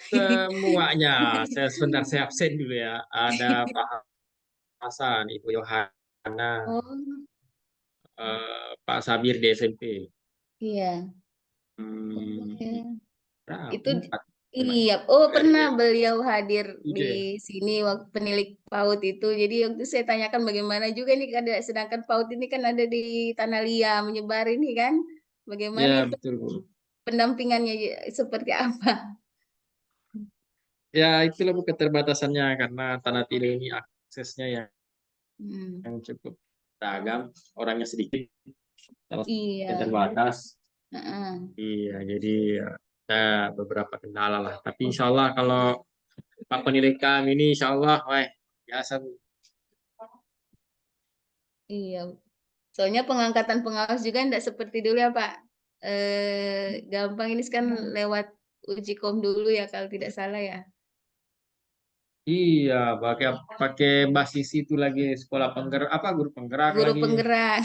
Speaker 3: semuanya. Sebentar saya absen dulu ya. Ada Pak Hasan, Ibu Yohana,
Speaker 2: Oh,
Speaker 3: Pak Sabir di SMP.
Speaker 2: iya.
Speaker 3: Hmm,
Speaker 2: Oke.
Speaker 3: berapa?
Speaker 2: Itu
Speaker 3: 4.
Speaker 2: iya. Oh,
Speaker 3: Dari
Speaker 2: pernah beliau hadir di
Speaker 3: ide.
Speaker 2: sini waktu penilik PAUD itu. Jadi waktu saya tanyakan bagaimana juga nih ada sedangkan PAUD ini kan ada di Tanah Liat menyebar ini kan. Bagaimana
Speaker 3: Ya,
Speaker 2: itu
Speaker 3: betul, Bu.
Speaker 2: pendampingannya seperti apa?
Speaker 3: Ya, itulah Bu keterbatasannya karena Tanah Tidung ini aksesnya
Speaker 2: Hmm,
Speaker 3: yang cukup beragam, orangnya sedikit, yang
Speaker 2: iya.
Speaker 3: terbatas.
Speaker 2: Heeh.
Speaker 3: Iya, jadi ada beberapa kendala lah. Tapi insya Allah kalau Pak penilik kami ini insya Allah, wah, biasa Bu.
Speaker 2: Iya. Soalnya pengangkatan pengawas juga enggak seperti dulu ya, Pak. Gampang ini kan lewat uji kom dulu ya kalau tidak salah ya.
Speaker 3: Iya, pakai pakai basis itu lagi sekolah penggerak apa guru penggerak
Speaker 2: Guru
Speaker 3: lagi.
Speaker 2: penggerak.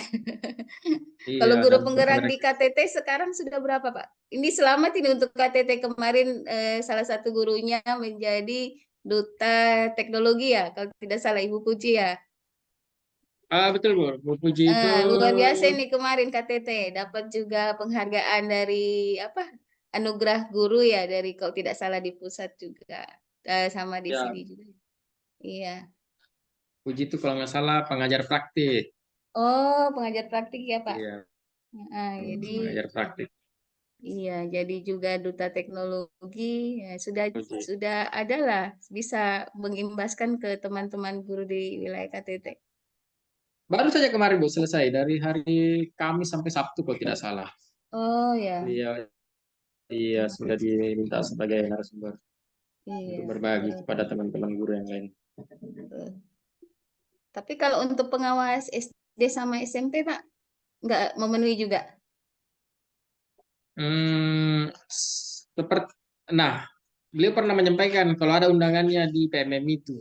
Speaker 3: Iya,
Speaker 2: Kalau guru
Speaker 3: dan untuk
Speaker 2: penggerak di
Speaker 3: mereka
Speaker 2: KTT sekarang sudah berapa, Pak? Ini selamat ini untuk KTT kemarin salah satu gurunya menjadi duta teknologi ya, kalau tidak salah Ibu Puji ya.
Speaker 3: betul Bu, Bu Puji itu
Speaker 2: Luar biasa ini kemarin KTT dapat juga penghargaan dari apa? Anugerah guru ya dari kalau tidak salah di pusat juga sama di
Speaker 3: ya
Speaker 2: sini juga. Iya.
Speaker 3: Puji itu kalau nggak salah pengajar praktik.
Speaker 2: Oh, pengajar praktik ya, Pak.
Speaker 3: Iya,
Speaker 2: Jadi
Speaker 3: pengajar praktik.
Speaker 2: iya, jadi juga duta teknologi ya, sudah
Speaker 3: Puji.
Speaker 2: sudah ada lah bisa mengimbaskan ke teman-teman guru di wilayah KTT.
Speaker 3: Baru saja kemarin Bu selesai dari hari Kamis sampai Sabtu kalau tidak salah.
Speaker 2: Oh ya,
Speaker 3: Iya, iya sudah diminta sebagai narasumber untuk
Speaker 2: iya.
Speaker 3: berbagi kepada teman-teman guru yang lain.
Speaker 2: Betul. Tapi kalau untuk pengawas SD sama SMP, Pak, nggak memenuhi juga.
Speaker 3: Seperti, nah, beliau pernah menyampaikan kalau ada undangannya di PMM itu.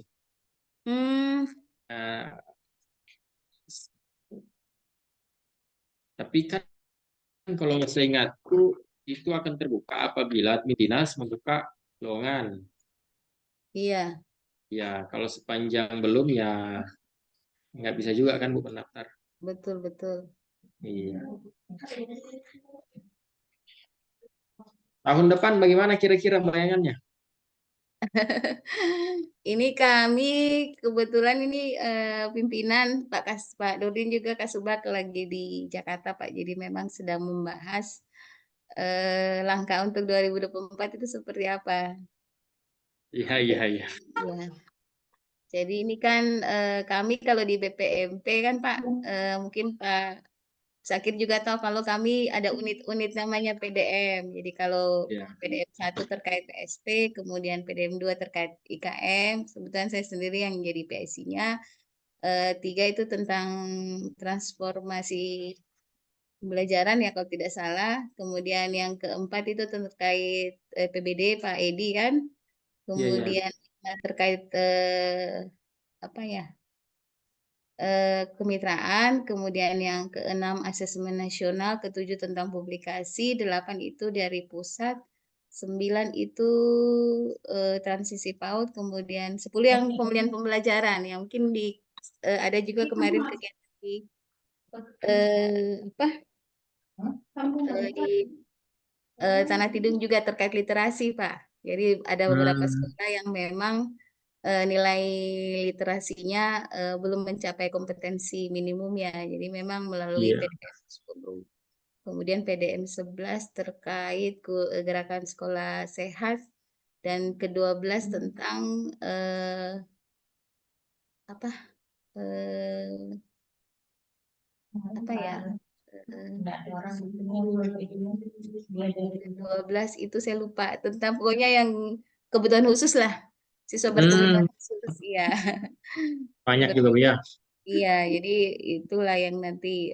Speaker 2: Hmm,
Speaker 3: Nah, tapi kan kalau saya ingatku itu akan terbuka apabila admin dinas membuka lowongan.
Speaker 2: iya,
Speaker 3: Ya, kalau sepanjang belum ya nggak bisa juga kan Bu pendaftar.
Speaker 2: betul betul.
Speaker 3: Iya. Tahun depan bagaimana kira-kira bayangannya?
Speaker 2: Ini kami kebetulan ini pimpinan Pak Dodin juga Kasubag lagi di Jakarta, Pak. Jadi memang sedang membahas langkah untuk 2024 itu seperti apa.
Speaker 3: Iya, iya,
Speaker 2: Jadi,
Speaker 3: iya.
Speaker 2: ya. Jadi ini kan kami kalau di BPMP kan Pak, mungkin Pak Sakit juga tahu kalau kami ada unit-unit namanya PDM. Jadi kalau
Speaker 3: Iya,
Speaker 2: PDM 1 terkait PSP, kemudian PDM 2 terkait IKM, kebetulan saya sendiri yang jadi PSI-nya. 3 itu tentang transformasi pembelajaran ya kalau tidak salah. Kemudian yang keempat itu terkait PBD Pak Edi kan.
Speaker 3: iya, iya.
Speaker 2: Kemudian terkait apa ya? Kemitraan, kemudian yang keenam asesmen nasional, ketujuh tentang publikasi, delapan itu dari pusat, sembilan itu transisi PAUD, kemudian 10 yang pemulihan pembelajaran, yang mungkin ada juga kemarin kegiatan apa di Tanah Tidung juga terkait literasi, Pak. Jadi ada beberapa
Speaker 3: Hmm,
Speaker 2: sekolah yang memang nilai literasinya belum mencapai kompetensi minimum ya. Jadi memang melalui
Speaker 3: iya.
Speaker 2: PDM 10. Kemudian PDM 11 terkait gerakan sekolah sehat dan ke-12 tentang apa eh, apa ya? Eh, 12 itu saya lupa tentang pokoknya yang kebutuhan khusus lah. Siswa
Speaker 3: Hmm,
Speaker 2: berkebutuhan khusus ya.
Speaker 3: banyak juga Bu ya.
Speaker 2: Iya, jadi itulah yang nanti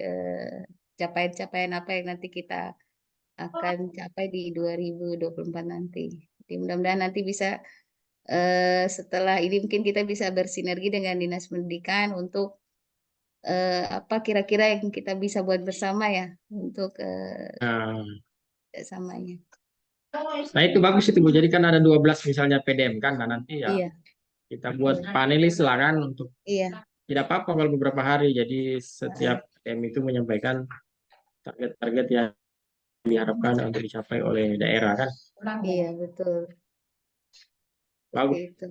Speaker 2: capaian-capaian apa yang nanti kita akan capai di 2024 nanti. Jadi mudah-mudahan nanti bisa setelah ini mungkin kita bisa bersinergi dengan Dinas Pendidikan untuk apa kira-kira yang kita bisa buat bersama ya untuk
Speaker 3: Nah,
Speaker 2: samanya.
Speaker 3: nah itu bagus itu Bu. Jadi kan ada 12 misalnya PDM kan. Nah nanti ya
Speaker 2: Iya,
Speaker 3: kita buat panelis lah kan untuk
Speaker 2: iya,
Speaker 3: tidak apa-apa kalau beberapa hari. Jadi setiap PDM itu menyampaikan target-target yang diharapkan untuk dicapai oleh daerah kan.
Speaker 2: iya betul. Seperti
Speaker 3: Bagus.
Speaker 2: itu.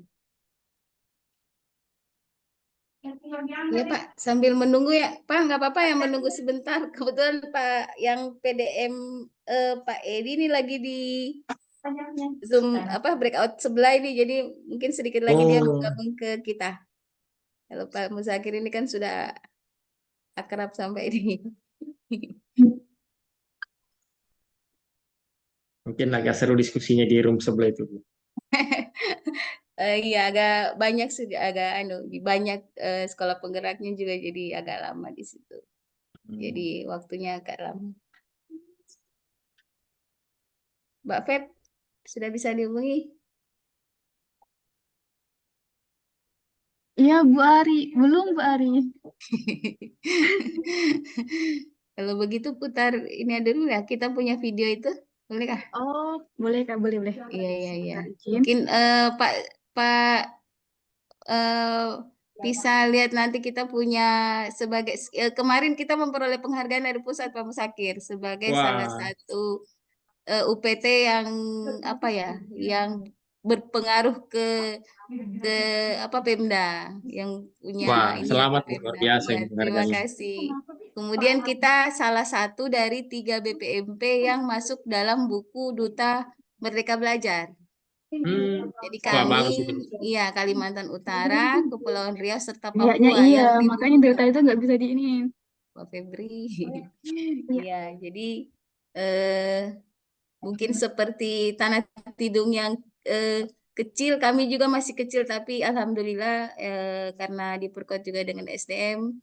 Speaker 2: Ya Pak, sambil menunggu ya Pak, nggak apa-apa ya menunggu sebentar. Kebetulan Pak yang PDM Pak Edi ini lagi di Zoom apa breakout sebelah ini, jadi mungkin sedikit lagi dia
Speaker 3: Oh,
Speaker 2: bergabung ke kita. Kalau Pak Muzakir ini kan sudah akrab sampai ini.
Speaker 3: mungkin agak seru diskusinya di room sebelah itu.
Speaker 2: Iya agak banyak sih, agak banyak sekolah penggeraknya juga jadi agak lama di situ. Jadi waktunya agak lama. Mbak Feb sudah bisa dihubungi?
Speaker 4: Iya, Bu Ari. Belum, Bu Ari.
Speaker 2: Kalau begitu putar ini dulu ya, kita punya video itu, boleh kah?
Speaker 4: Oh, boleh Kak, boleh, boleh.
Speaker 2: Iya iya iya.
Speaker 4: Sebentar, izin.
Speaker 2: Mungkin Pak Pak bisa lihat nanti kita punya sebagai kemarin kita memperoleh penghargaan dari pusat Pak Musakir sebagai salah
Speaker 3: Wah,
Speaker 2: satu UPT yang apa ya, yang berpengaruh ke apa Pemda yang punya
Speaker 3: wah,
Speaker 2: ini ya ke
Speaker 3: selamat nih, luar
Speaker 2: Pemda.
Speaker 3: biasa
Speaker 2: Ya,
Speaker 3: ini
Speaker 2: terima
Speaker 3: penghargaan ini.
Speaker 2: kasih. Kemudian kita salah satu dari 3 BPMP yang masuk dalam buku Duta Merdeka Belajar. Jadi
Speaker 3: Wah,
Speaker 2: kami,
Speaker 3: bagus itu.
Speaker 2: iya Kalimantan Utara, Kepulauan Riau serta
Speaker 4: Kayaknya
Speaker 2: Papua
Speaker 4: iya,
Speaker 2: yang
Speaker 4: makanya data itu nggak bisa diinin.
Speaker 2: Pak Febri.
Speaker 4: Iya.
Speaker 2: Iya, jadi eh, mungkin seperti tanah tidung yang kecil, kami juga masih kecil, tapi alhamdulillah karena diperkuat juga dengan SDM,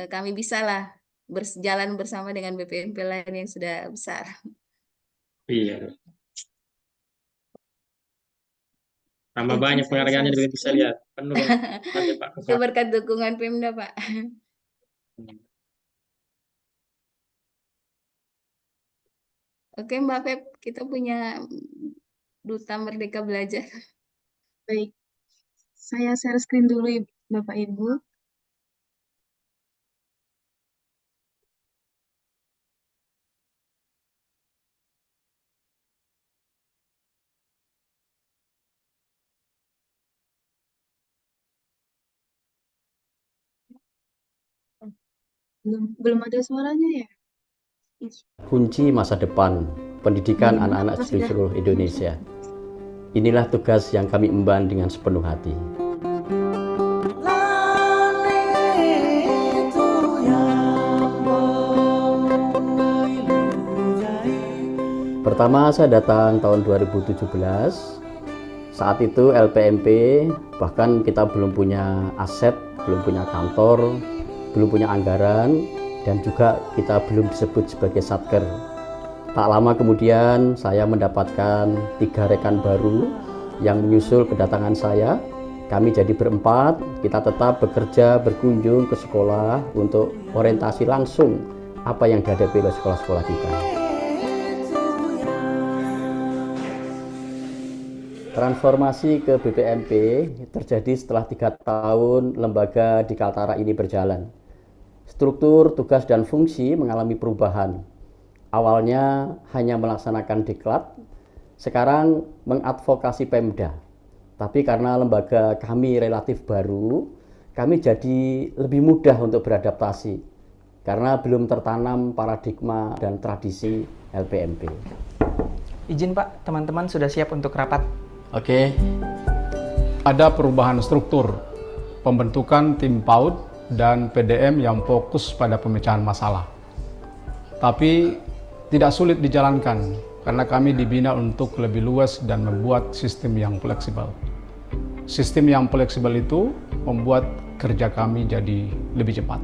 Speaker 2: kami bisalah berjalan bersama dengan BPMP lain yang sudah besar.
Speaker 3: Iya. Tambah
Speaker 2: Izin
Speaker 3: banyak
Speaker 2: saya
Speaker 3: penghargaannya
Speaker 2: share
Speaker 3: juga bisa
Speaker 2: screen.
Speaker 3: lihat. Penuh banyak Pak.
Speaker 2: Itu berkat dukungan Pemda, Pak. Oke, Mbak Feb, kita punya Duta Merdeka Belajar.
Speaker 4: Baik, saya share screen dulu, Bapak Ibu. Belum ada suaranya ya?
Speaker 5: Kunci masa depan pendidikan anak-anak
Speaker 4: Apa
Speaker 5: di
Speaker 4: sudah?
Speaker 5: seluruh Indonesia. Inilah tugas yang kami emban dengan sepenuh hati. Pertama saya datang tahun 2017. Saat itu LPMP bahkan kita belum punya aset, belum punya kantor, belum punya anggaran, dan juga kita belum disebut sebagai satker. Tak lama kemudian saya mendapatkan 3 rekan baru yang menyusul kedatangan saya. Kami jadi berempat, kita tetap bekerja, berkunjung ke sekolah untuk orientasi langsung apa yang dihadapi oleh sekolah-sekolah kita. Transformasi ke BPMP terjadi setelah 3 tahun lembaga di Kaltara ini berjalan. Struktur, tugas, dan fungsi mengalami perubahan. Awalnya hanya melaksanakan diklat, sekarang mengadvokasi Pemda. Tapi karena lembaga kami relatif baru, kami jadi lebih mudah untuk beradaptasi karena belum tertanam paradigma dan tradisi LPMP.
Speaker 6: Izin Pak, teman-teman sudah siap untuk rapat.
Speaker 5: Oke.
Speaker 7: Ada perubahan struktur, pembentukan tim PAUD dan PDM yang fokus pada pemecahan masalah. Tapi tidak sulit dijalankan karena kami dibina untuk lebih luas dan membuat sistem yang fleksibel. Sistem yang fleksibel itu membuat kerja kami jadi lebih cepat.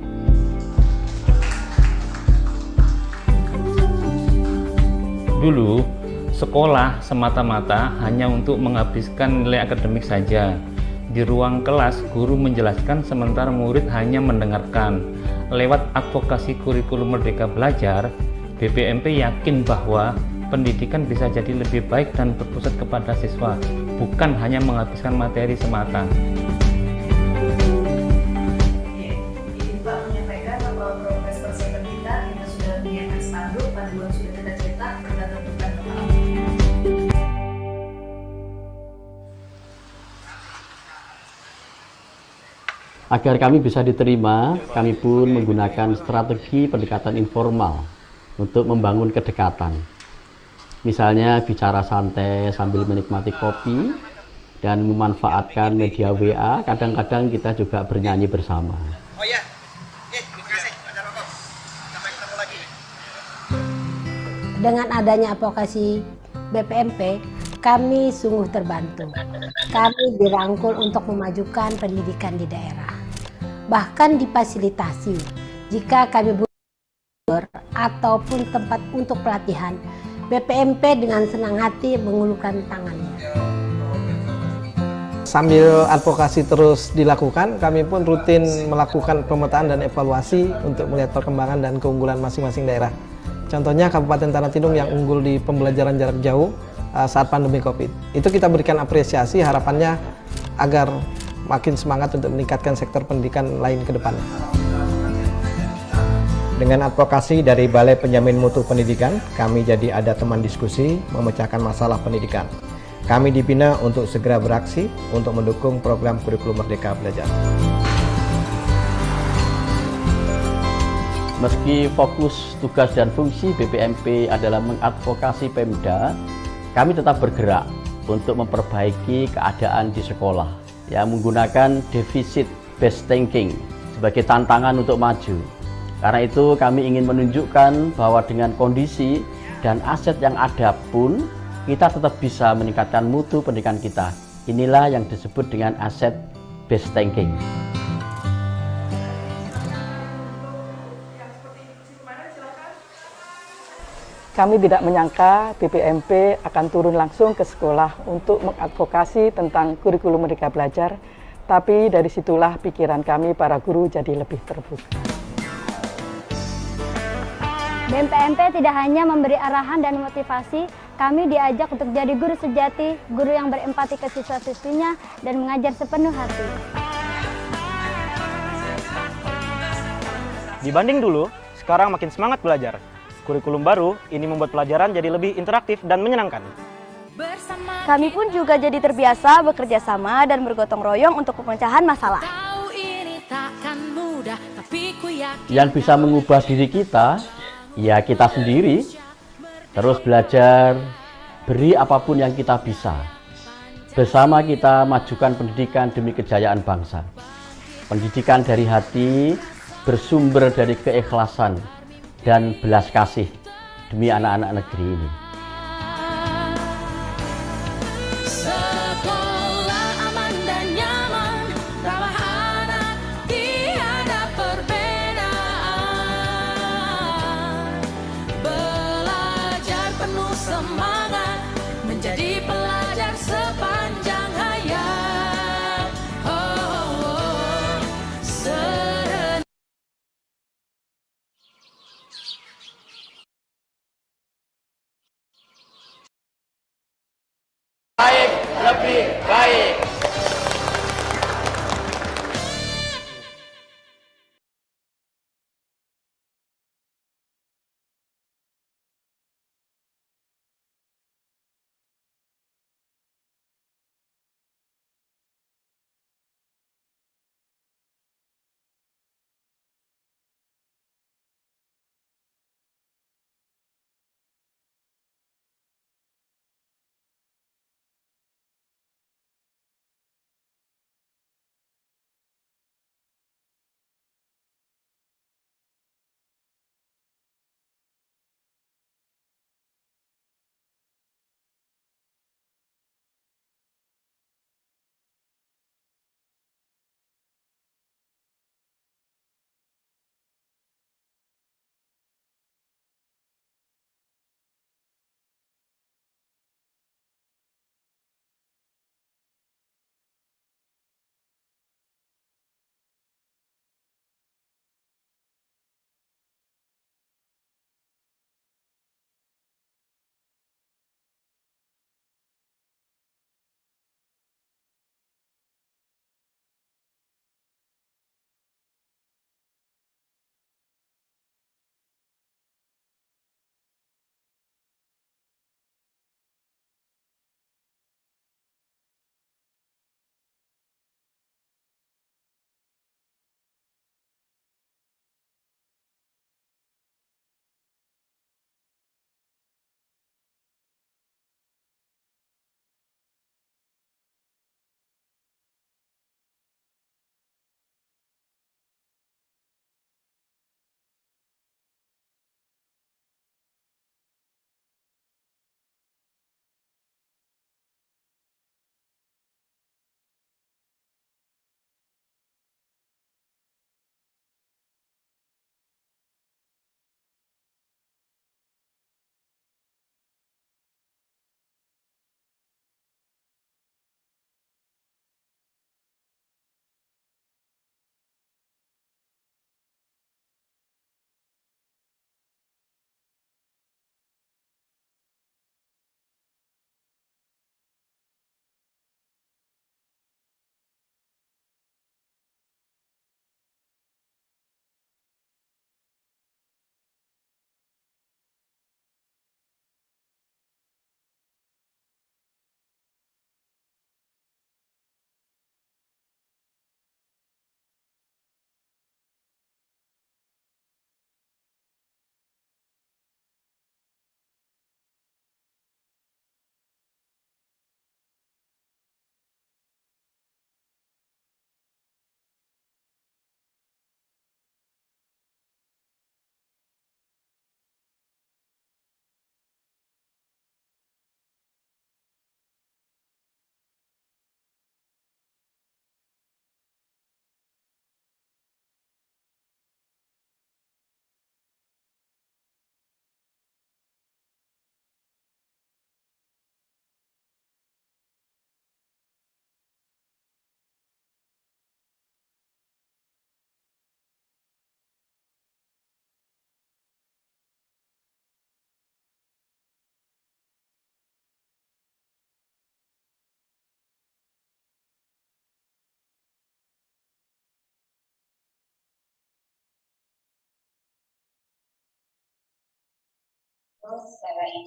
Speaker 8: Dulu, sekolah semata-mata hanya untuk menghabiskan nilai akademik saja. Di ruang kelas, guru menjelaskan sementara murid hanya mendengarkan. Lewat advokasi kurikulum Merdeka Belajar, BPMP yakin bahwa pendidikan bisa jadi lebih baik dan berpusat kepada siswa, bukan hanya menghabiskan materi semata.
Speaker 9: Pak menyampaikan bahwa progres persiapan kita sudah menyiapkan spanduk, panduan sudah kita cetak, kita tentukan kepala.
Speaker 5: Agar kami bisa diterima, kami pun menggunakan strategi pendekatan informal untuk membangun kedekatan. Misalnya bicara santai sambil menikmati kopi dan memanfaatkan media WA, kadang-kadang kita juga bernyanyi bersama.
Speaker 10: Oh ya, terima kasih. Ada rokok. Sampai ketemu lagi.
Speaker 11: Dengan adanya advokasi BPMP, kami sungguh terbantu. Kami dirangkul untuk memajukan pendidikan di daerah. Bahkan difasilitasi jika kami butuh ataupun tempat untuk pelatihan, BPMP dengan senang hati mengulurkan tangannya.
Speaker 12: Sambil advokasi terus dilakukan, kami pun rutin melakukan pemetaan dan evaluasi untuk melihat perkembangan dan keunggulan masing-masing daerah. Contohnya Kabupaten Tanah Tidung yang unggul di pembelajaran jarak jauh saat pandemi COVID. Itu kita berikan apresiasi, harapannya agar makin semangat untuk meningkatkan sektor pendidikan lain ke depan.
Speaker 13: Dengan advokasi dari Balai Penjamin Mutu Pendidikan, kami jadi ada teman diskusi memecahkan masalah pendidikan. Kami dibina untuk segera beraksi untuk mendukung program kurikulum Merdeka Belajar.
Speaker 5: Meski fokus tugas dan fungsi BPMP adalah mengadvokasi Pemda, kami tetap bergerak untuk memperbaiki keadaan di sekolah yang menggunakan defisit based thinking sebagai tantangan untuk maju. Karena itu kami ingin menunjukkan bahwa dengan kondisi dan aset yang ada pun kita tetap bisa meningkatkan mutu pendidikan kita. Inilah yang disebut dengan aset based thinking.
Speaker 14: Kami tidak menyangka BPMP akan turun langsung ke sekolah untuk mengadvokasi tentang kurikulum Merdeka Belajar, tapi dari situlah pikiran kami para guru jadi lebih terbuka.
Speaker 15: BPMP tidak hanya memberi arahan dan motivasi, kami diajak untuk jadi guru sejati, guru yang berempati ke siswa-siswinya dan mengajar sepenuh hati.
Speaker 16: Dibanding dulu, sekarang makin semangat belajar. Kurikulum baru ini membuat pelajaran jadi lebih interaktif dan menyenangkan.
Speaker 15: Kami pun juga jadi terbiasa bekerja sama dan bergotong royong untuk pemecahan masalah.
Speaker 5: Yang bisa mengubah diri kita, ya kita sendiri. Terus belajar, beri apapun yang kita bisa. Bersama kita majukan pendidikan demi kejayaan bangsa. Pendidikan dari hati bersumber dari keikhlasan dan belas kasih demi anak-anak negeri ini.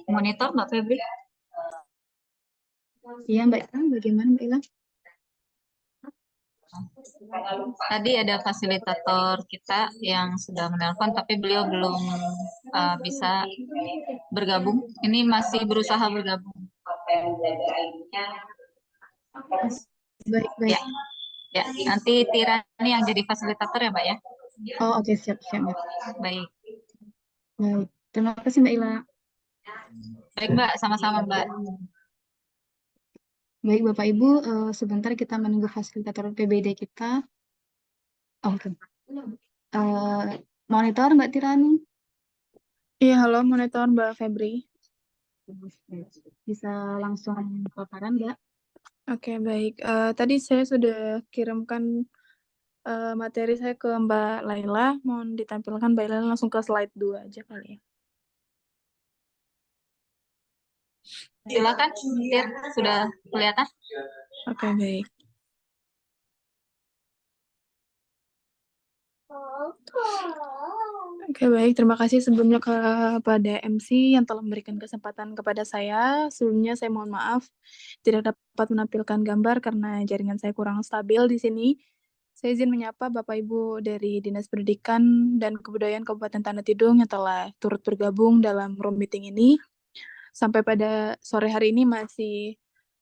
Speaker 4: Monitor Mbak Febri? Iya Mbak Ila, bagaimana Mbak Ila? Tadi ada fasilitator kita yang sudah menelpon, tapi beliau belum bisa bergabung. Ini masih berusaha bergabung.
Speaker 17: Baik.
Speaker 4: Ya, nanti Tirani yang jadi fasilitator ya Mbak ya?
Speaker 17: Oh, oke, siap.
Speaker 4: Baik.
Speaker 17: Baik. Terima kasih Mbak Ila.
Speaker 4: Baik Mbak, sama-sama Mbak.
Speaker 17: Baik Bapak Ibu, sebentar kita menunggu fasilitator PBD kita. Oke. Monitor Mbak Tirani.
Speaker 18: Iya, halo monitor Mbak Febri.
Speaker 17: Bisa langsung paparan Mbak?
Speaker 18: Oke, baik. Tadi saya sudah kirimkan materi saya ke Mbak Laila. Mohon ditampilkan Mbak Laila langsung ke slide 2 aja kali ya.
Speaker 4: Silakan, Tir, sudah kelihatan?
Speaker 18: Oke, baik. Oke, baik. Terima kasih sebelumnya kepada MC yang telah memberikan kesempatan kepada saya. Sebelumnya saya mohon maaf tidak dapat menampilkan gambar karena jaringan saya kurang stabil di sini. Saya izin menyapa Bapak Ibu dari Dinas Pendidikan dan Kebudayaan Kabupaten Tanah Tidung yang telah turut bergabung dalam room meeting ini. Sampai pada sore hari ini masih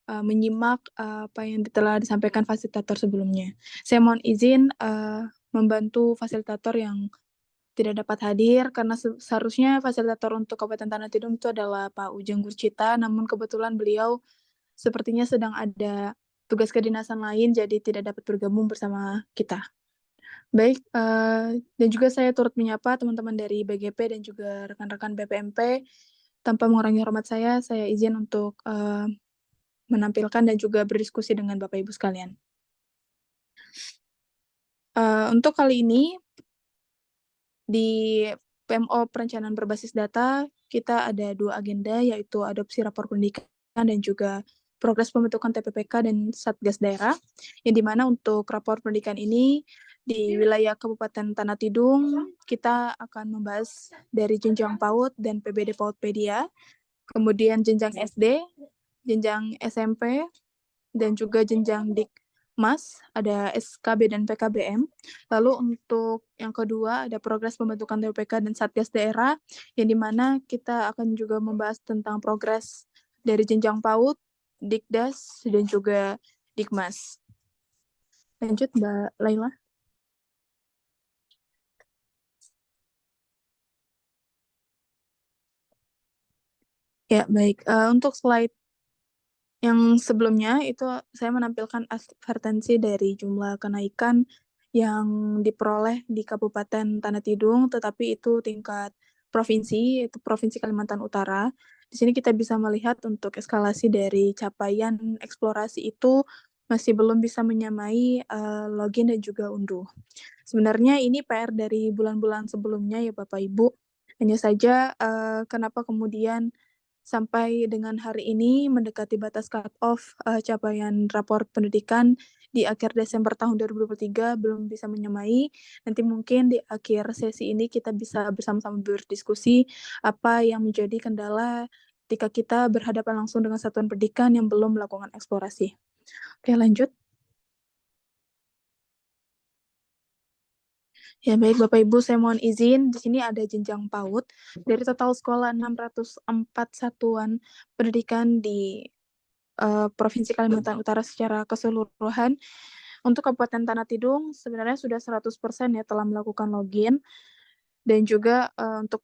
Speaker 18: menyimak apa yang telah disampaikan fasilitator sebelumnya. Saya mohon izin membantu fasilitator yang tidak dapat hadir karena seharusnya fasilitator untuk Kabupaten Tanah Tidung itu adalah Pak Ujang Gurcita, namun kebetulan beliau sepertinya sedang ada tugas kedinasan lain jadi tidak dapat bergabung bersama kita. Baik, dan juga saya turut menyapa teman-teman dari BGP dan juga rekan-rekan BPMP. Tanpa mengurangi hormat saya izin untuk menampilkan dan juga berdiskusi dengan Bapak Ibu sekalian. Untuk kali ini di PMO Perencanaan Berbasis Data, kita ada 2 agenda, yaitu adopsi rapor pendidikan dan juga progres pembentukan TPPK dan Satgas Daerah, yang dimana untuk rapor pendidikan ini di wilayah Kabupaten Tanah Tidung, kita akan membahas dari jenjang PAUD dan PBD PAUD-Pedia, kemudian jenjang SD, jenjang SMP, dan juga jenjang Dikmas, ada SKB dan PKBM. Lalu untuk yang kedua ada progres pembentukan TPPK dan Satgas Daerah, yang dimana kita akan juga membahas tentang progres dari jenjang PAUD, Dikdas, dan juga Dikmas. Lanjut Mbak Laila. Ya, baik. Untuk slide yang sebelumnya itu saya menampilkan advertensi dari jumlah kenaikan yang diperoleh di Kabupaten Tanah Tidung, tetapi itu tingkat provinsi, yaitu Provinsi Kalimantan Utara. Di sini kita bisa melihat untuk eskalasi dari capaian eksplorasi itu masih belum bisa menyamai login dan juga unduh. Sebenarnya ini PR dari bulan-bulan sebelumnya ya Bapak Ibu. Hanya saja kenapa kemudian sampai dengan hari ini mendekati batas cut-off capaian rapor pendidikan di akhir Desember tahun 2023 belum bisa menyamai. Nanti mungkin di akhir sesi ini kita bisa bersama-sama berdiskusi apa yang menjadi kendala ketika kita berhadapan langsung dengan satuan pendidikan yang belum melakukan eksplorasi. Oke, lanjut. Ya baik Bapak Ibu, saya mohon izin. Di sini ada jenjang PAUD. Dari total sekolah 604 satuan pendidikan di Provinsi Kalimantan Utara secara keseluruhan. Untuk Kabupaten Tanah Tidung sebenarnya sudah 100% ya telah melakukan login. Dan juga untuk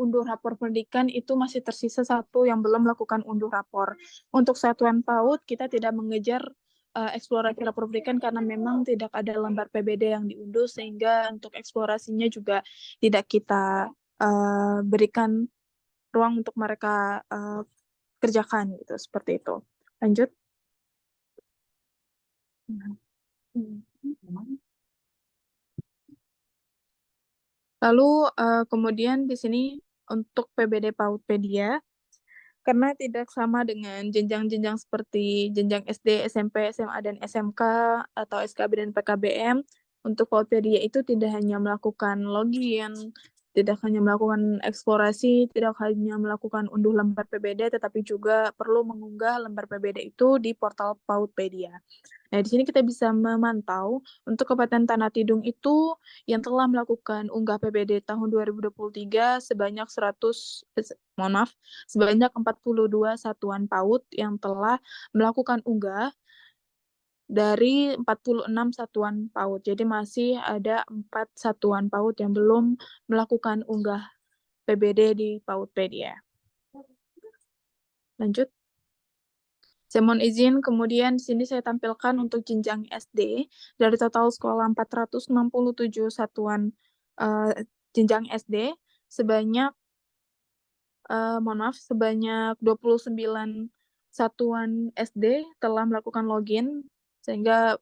Speaker 18: unduh rapor pendidikan itu masih tersisa 1 yang belum melakukan unduh rapor. Untuk satuan PAUD kita tidak mengejar eksplorasi rapor pendidikan karena memang tidak ada lembar PBD yang diunduh sehingga untuk eksplorasinya juga tidak kita berikan ruang untuk mereka kerjakan gitu, seperti itu. Lanjut. Lalu kemudian di sini untuk PBD PAUD-Pedia karena tidak sama dengan jenjang-jenjang seperti jenjang SD, SMP, SMA, dan SMK atau SKB dan PKBM, untuk PAUD-Pedia itu tidak hanya melakukan login, tidak hanya melakukan eksplorasi, tidak hanya melakukan unduh lembar PBD, tetapi juga perlu mengunggah lembar PBD itu di portal Pautpedia. Nah, di sini kita bisa memantau untuk Kabupaten Tanah Tidung itu yang telah melakukan unggah PBD tahun 2023 sebanyak sebanyak 42 satuan PAUD yang telah melakukan unggah dari 46 satuan PAUD. Jadi masih ada 4 satuan PAUD yang belum melakukan unggah PBD di Pautpedia. Lanjut. Saya mohon izin, kemudian di sini saya tampilkan untuk jenjang SD, dari total sekolah 467 satuan jenjang SD, sebanyak 29 satuan SD telah melakukan login, sehingga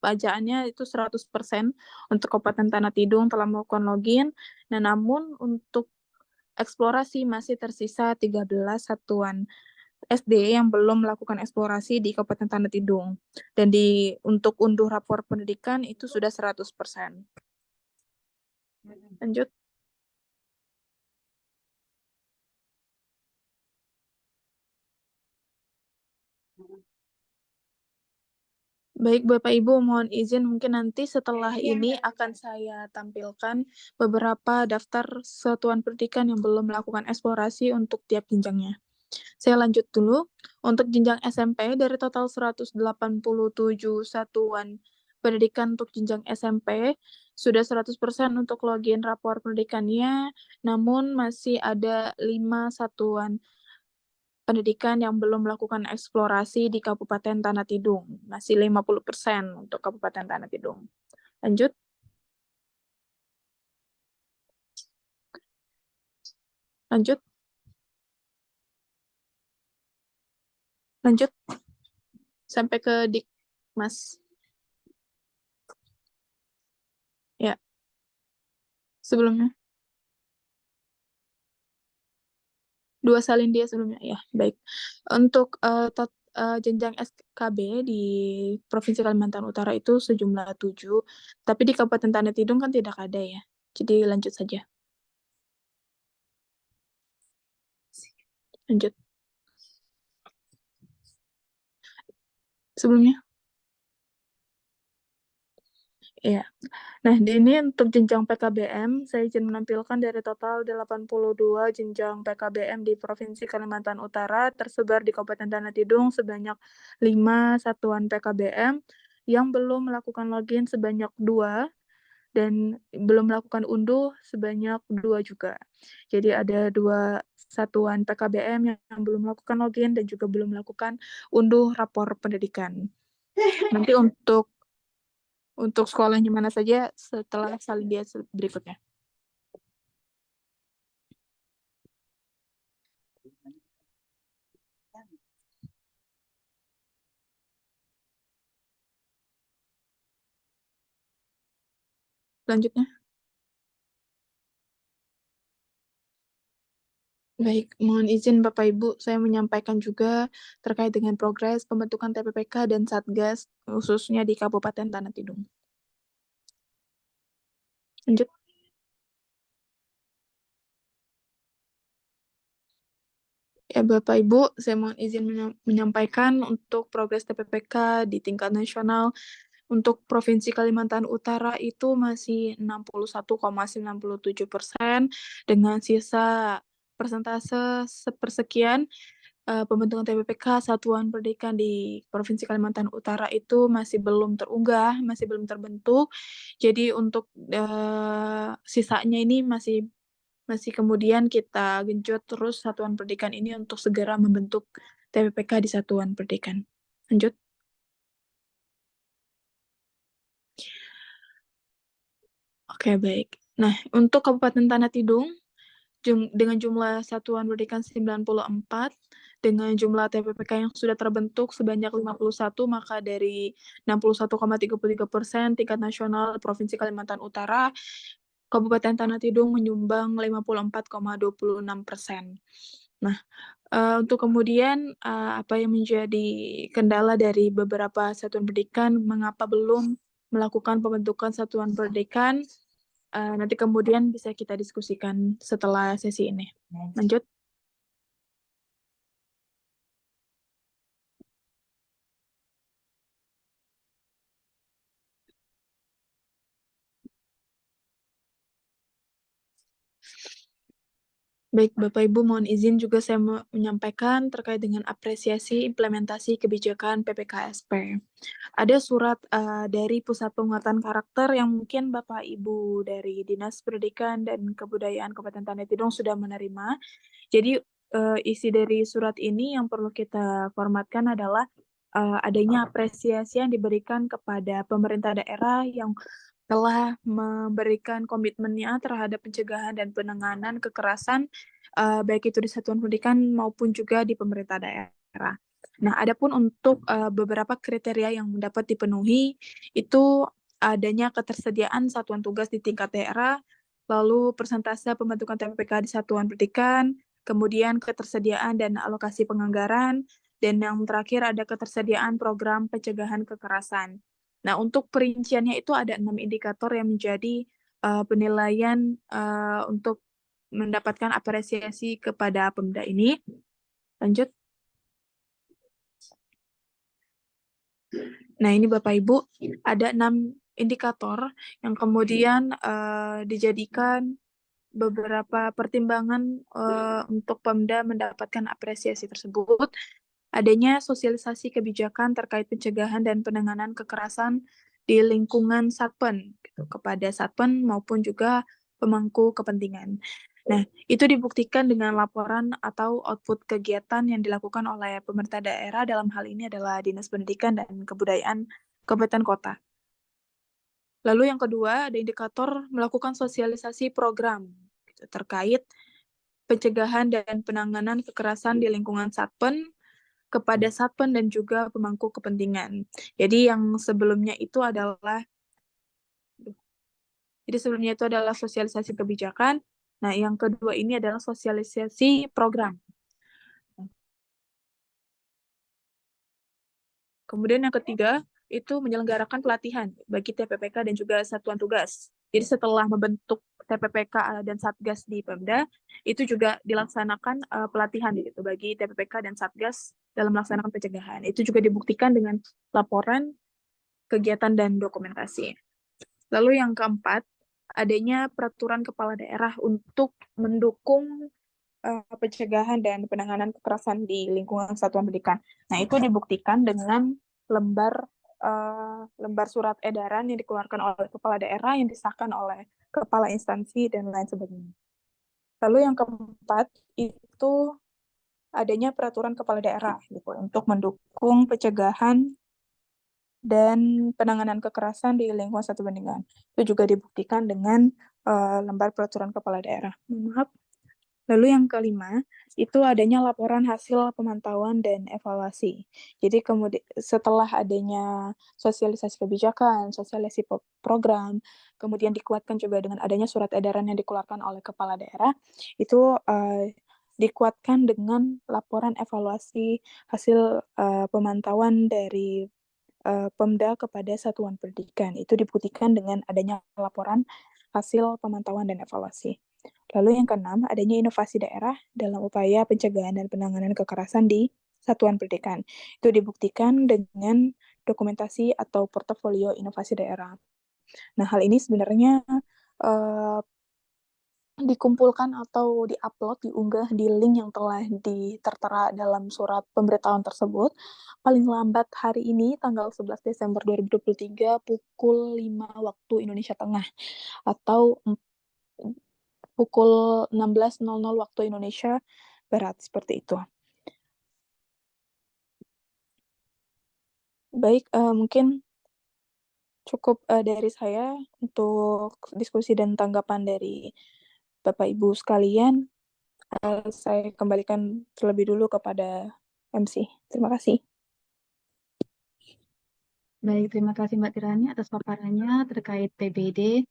Speaker 18: pajaannya itu 100% untuk Kabupaten Tanah Tidung telah melakukan login. Nah, namun untuk eksplorasi masih tersisa 13 satuan SD yang belum melakukan eksplorasi di Kabupaten Tanah Tidung. Dan untuk unduh rapor pendidikan itu sudah 100%. Lanjut. Baik Bapak Ibu, mohon izin mungkin nanti setelah ini akan saya tampilkan beberapa daftar satuan pendidikan yang belum melakukan eksplorasi untuk tiap jenjangnya. Saya lanjut dulu. Untuk jenjang SMP, dari total 187 satuan pendidikan untuk jenjang SMP, sudah 100% untuk login rapor pendidikannya, namun masih ada 5 satuan pendidikan yang belum melakukan eksplorasi di Kabupaten Tanah Tidung. Masih 50% untuk Kabupaten Tanah Tidung. Lanjut. Lanjut. Lanjut. Sampai ke Dikmas. Ya. Sebelumnya. 2 salin dia sebelumnya. Ya, baik. Untuk jenjang SKB di Provinsi Kalimantan Utara itu sejumlah 7, tapi di Kabupaten Tanah Tidung kan tidak ada ya. Jadi lanjut saja. Lanjut. Sebelumnya. Ya. Nah, ini untuk jenjang PKBM, saya izin menampilkan dari total 82 jenjang PKBM di Provinsi Kalimantan Utara tersebar di Kabupaten Tanah Tidung sebanyak 5 satuan PKBM yang belum melakukan login sebanyak 2 dan belum melakukan unduh sebanyak 2 juga. Jadi ada 2 satuan PKBM yang belum melakukan login dan juga belum melakukan unduh rapor pendidikan. Nanti untuk sekolahnya mana saja setelah salin dia berikutnya. Selanjutnya. Baik, mohon izin Bapak Ibu, saya menyampaikan juga terkait dengan progres pembentukan TPPK dan Satgas, khususnya di Kabupaten Tanah Tidung. Lanjut. Ya Bapak Ibu, saya mohon izin menyampaikan untuk progres TPPK di tingkat nasional untuk Provinsi Kalimantan Utara itu masih 61,97% dengan sisa persentase sepersekian pembentukan TPPK satuan pendidikan di Provinsi Kalimantan Utara itu masih belum terunggah, masih belum terbentuk. Jadi untuk sisanya ini masih kemudian kita genjot terus satuan pendidikan ini untuk segera membentuk TPPK di satuan pendidikan. Lanjut. Oke, baik. Nah, untuk Kabupaten Tanah Tidung, dengan jumlah satuan pendidikan 94, dengan jumlah TPPK yang sudah terbentuk sebanyak 51, maka dari 61,33% tingkat nasional Provinsi Kalimantan Utara, Kabupaten Tanah Tidung menyumbang 54,26%. Nah, untuk kemudian apa yang menjadi kendala dari beberapa satuan pendidikan, mengapa belum melakukan pembentukan satuan pendidikan nanti kemudian bisa kita diskusikan setelah sesi ini. Lanjut. Baik, Bapak Ibu, mohon izin juga saya menyampaikan terkait dengan apresiasi implementasi kebijakan PPKSP. Ada surat dari Pusat Penguatan Karakter yang mungkin Bapak Ibu dari Dinas Pendidikan dan Kebudayaan Kabupaten Tandai Tidung sudah menerima. Jadi isi dari surat ini yang perlu kita formatkan adalah adanya apresiasi yang diberikan kepada pemerintah daerah yang telah memberikan komitmennya terhadap pencegahan dan penanganan kekerasan, baik itu di satuan pendidikan maupun juga di pemerintah daerah. Nah, adapun untuk beberapa kriteria yang dapat dipenuhi, itu adanya ketersediaan satuan tugas di tingkat daerah, lalu persentase pembentukan TPPK di satuan pendidikan, kemudian ketersediaan dan alokasi penganggaran, dan yang terakhir ada ketersediaan program pencegahan kekerasan. Nah, untuk perinciannya itu ada 6 indikator yang menjadi penilaian untuk mendapatkan apresiasi kepada Pemda ini. Lanjut. Nah, ini Bapak Ibu, ada 6 indikator yang kemudian dijadikan beberapa pertimbangan untuk Pemda mendapatkan apresiasi tersebut. Adanya sosialisasi kebijakan terkait pencegahan dan penanganan kekerasan di lingkungan Satpen gitu, kepada Satpen maupun juga pemangku kepentingan. Nah, itu dibuktikan dengan laporan atau output kegiatan yang dilakukan oleh pemerintah daerah, dalam hal ini adalah Dinas Pendidikan dan Kebudayaan Kabupaten Kota. Lalu yang kedua, ada indikator melakukan sosialisasi program gitu, terkait pencegahan dan penanganan kekerasan di lingkungan Satpen kepada Satpen dan juga pemangku kepentingan. Jadi yang sebelumnya itu adalah sosialisasi kebijakan. Nah, yang kedua ini adalah sosialisasi program. Kemudian yang ketiga itu menyelenggarakan pelatihan bagi TPPK dan juga satuan tugas. Jadi setelah membentuk TPPK dan Satgas di Pemda, itu juga dilaksanakan pelatihan gitu bagi TPPK dan Satgas dalam melaksanakan pencegahan. Itu juga dibuktikan dengan laporan, kegiatan, dan dokumentasi. Lalu yang keempat, adanya peraturan kepala daerah untuk mendukung pencegahan dan penanganan kekerasan di lingkungan satuan pendidikan. Nah, itu dibuktikan dengan lembar surat edaran yang dikeluarkan oleh kepala daerah yang disahkan oleh kepala instansi dan lain sebagainya. Lalu yang keempat itu adanya peraturan kepala daerah gitu, untuk mendukung pencegahan dan penanganan kekerasan di lingkungan satuan pendidikan. Itu juga dibuktikan dengan lembar peraturan kepala daerah. Maaf. Lalu yang kelima, itu adanya laporan hasil pemantauan dan evaluasi. Jadi kemudian setelah adanya sosialisasi kebijakan, sosialisasi program, kemudian dikuatkan juga dengan adanya surat edaran yang dikeluarkan oleh kepala daerah, itu dikuatkan dengan laporan evaluasi hasil pemantauan dari Pemda kepada satuan pendidikan. Itu dibuktikan dengan adanya laporan hasil pemantauan dan evaluasi. Lalu yang keenam, adanya inovasi daerah dalam upaya pencegahan dan penanganan kekerasan di satuan pendidikan. Itu dibuktikan dengan dokumentasi atau portofolio inovasi daerah. Nah, hal ini sebenarnya dikumpulkan atau diupload, diunggah di link yang telah tertera dalam surat pemberitahuan tersebut, paling lambat hari ini, tanggal 11 Desember 2023, pukul 5 waktu Indonesia Tengah, atau pukul 16.00 waktu Indonesia Barat, seperti itu. Baik, mungkin cukup dari saya untuk diskusi dan tanggapan dari Bapak Ibu sekalian. Saya kembalikan terlebih dulu kepada MC. Terima kasih.
Speaker 17: Baik, terima kasih Mbak Tirani atas paparannya terkait PBD.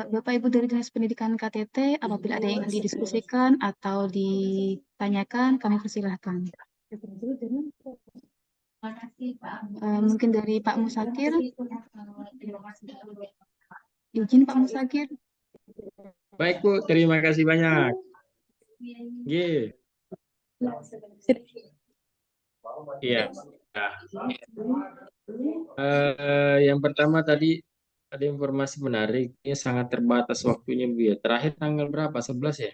Speaker 17: Bapak Ibu dari Dinas Pendidikan KTT, apabila ada yang ingin didiskusikan atau ditanyakan, kami persilahkan. Mungkin dari Pak Musakir. Izin Pak Musakir.
Speaker 3: Baik Bu, terima kasih banyak. Ye. Iya. Nah, yang pertama tadi ada informasi menarik, ini sangat terbatas waktunya Bu ya. Terakhir tanggal berapa? 11 ya?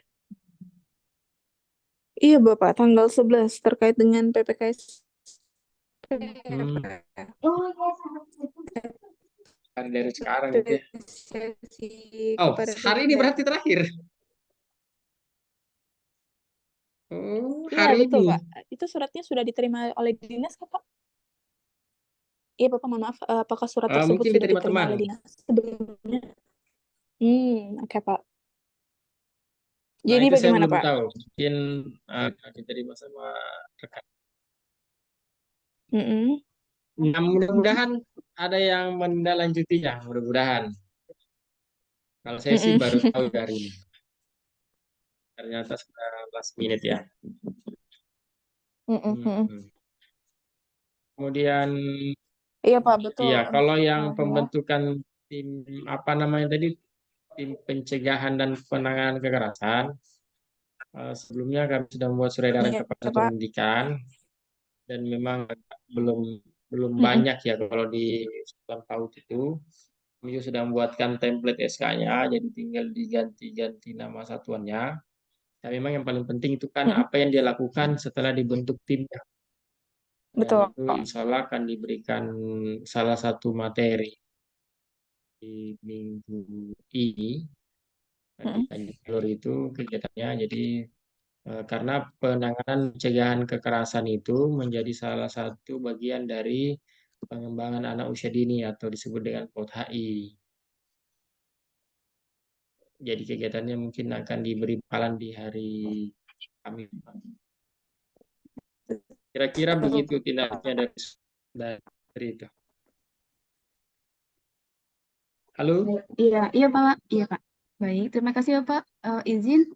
Speaker 18: Iya Bapak, tanggal 11 terkait dengan PPKS.
Speaker 3: Dari sekarang gitu ya. Oh, hari ini berarti terakhir. Oh,
Speaker 18: Iya
Speaker 3: hari
Speaker 18: betul
Speaker 3: ini.
Speaker 18: Pak, itu suratnya sudah diterima oleh dinas kah Pak? Iya Bapak, mohon maaf, apakah surat tersebut
Speaker 3: Mungkin
Speaker 18: sudah
Speaker 3: diterima
Speaker 18: diterima
Speaker 3: teman.
Speaker 18: oleh dinas sebelumnya? Oke Pak.
Speaker 3: Nah,
Speaker 18: Jadi
Speaker 3: itu saya
Speaker 18: bagaimana
Speaker 3: belum
Speaker 18: Pak?
Speaker 3: tahu. Mungkin diterima sama rekan. Nah, mudah-mudahan ada yang menindaklanjutinya, mudah-mudahan. Kalau saya sih baru tahu dari ini. Ternyata sudah last minute ya. Kemudian,
Speaker 18: Iya Pak, betul.
Speaker 3: iya, kalau yang
Speaker 18: Ya.
Speaker 3: pembentukan tim apa namanya tadi, tim pencegahan dan penanganan kekerasan, sebelumnya kami sudah membuat surat edaran
Speaker 18: Iya
Speaker 3: kepada
Speaker 18: Pak.
Speaker 3: satuan pendidikan dan memang belum banyak ya kalau di dalam PAUD itu. Kami juga sudah membuatkan template SK-nya, jadi tinggal diganti-ganti nama satuannya. Nah, memang yang paling penting itu kan apa yang dia lakukan setelah dibentuk timnya.
Speaker 18: Betul.
Speaker 3: Itu insya Allah akan diberikan salah satu materi di minggu ini. Di jalur itu kegiatannya. Jadi karena penanganan pencegahan kekerasan itu menjadi salah satu bagian dari pengembangan anak usia dini atau disebut dengan PAUD HI. Jadi kegiatannya mungkin akan diberi bekalan di hari Kamis. Kira-kira begitu tindaknya dari itu. Halo?
Speaker 17: Iya Pak, iya Pak. Baik, terima kasih ya Pak. Izin,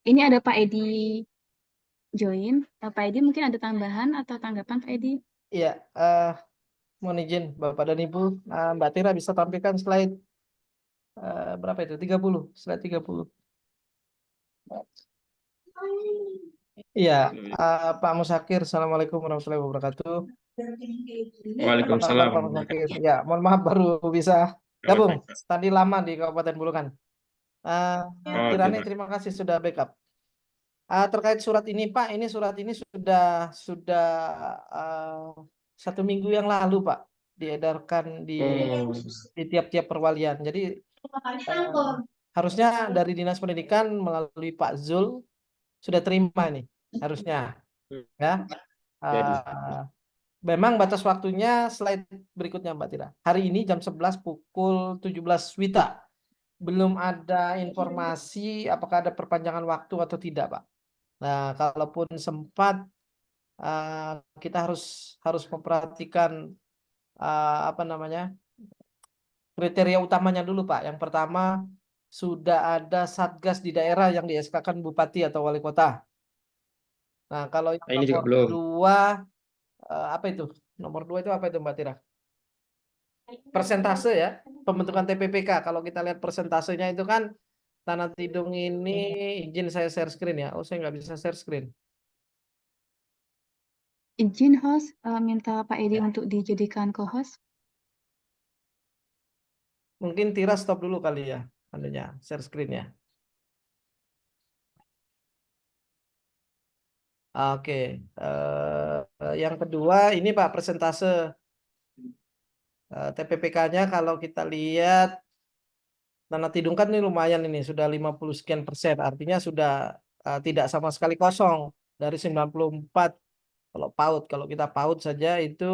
Speaker 17: ini ada Pak Edi join. Pak Edi mungkin ada tambahan atau tanggapan Pak Edi?
Speaker 12: Iya, mohon izin Bapak dan Ibu, Mbak Tira bisa tampilkan slide berapa itu? 30, slide 30. Iya, Pak Musakir, Assalamualaikum warahmatullahi wabarakatuh.
Speaker 3: Waalaikumsalam.
Speaker 12: Pak Musakir. Ya, mohon maaf baru bisa gabung. Tadi lama di Kabupaten Bulukan. Tirani, terima kasih sudah backup. Terkait surat ini Pak, ini surat ini sudah 1 minggu yang lalu Pak diedarkan di tiap-tiap perwalian. Jadi harusnya dari Dinas Pendidikan melalui Pak Zul sudah terima nih harusnya ya. Memang batas waktunya slide berikutnya Mbak Tira. Hari ini jam 11 pukul 17 WITA. Belum ada informasi apakah ada perpanjangan waktu atau tidak Pak. Nah, kalaupun sempat kita harus memperhatikan apa namanya kriteria utamanya dulu Pak. Yang pertama, sudah ada satgas di daerah yang di SK-kan bupati atau wali kota. Nah, kalau yang
Speaker 3: ini juga
Speaker 12: nomor
Speaker 3: belum.
Speaker 12: 2 apa itu? Nomor 2 itu apa itu Mbak Tira? Persentase ya, pembentukan TPPK. Kalau kita lihat persentasenya itu kan Tanah Tidung ini, izin saya share screen ya. Oh, saya nggak bisa share screen.
Speaker 17: Izin host, minta Pak Edi untuk dijadikan co-host.
Speaker 12: Mungkin Tira stop dulu kali ya, anunya share screen ya. Oke, yang kedua ini Pak persentase TPPK-nya kalau kita lihat Tanah Tidung kan ini lumayan ini sudah 50 sekian persen, artinya sudah tidak sama sekali kosong dari 94 kalau PAUD. Kalau kita PAUD saja itu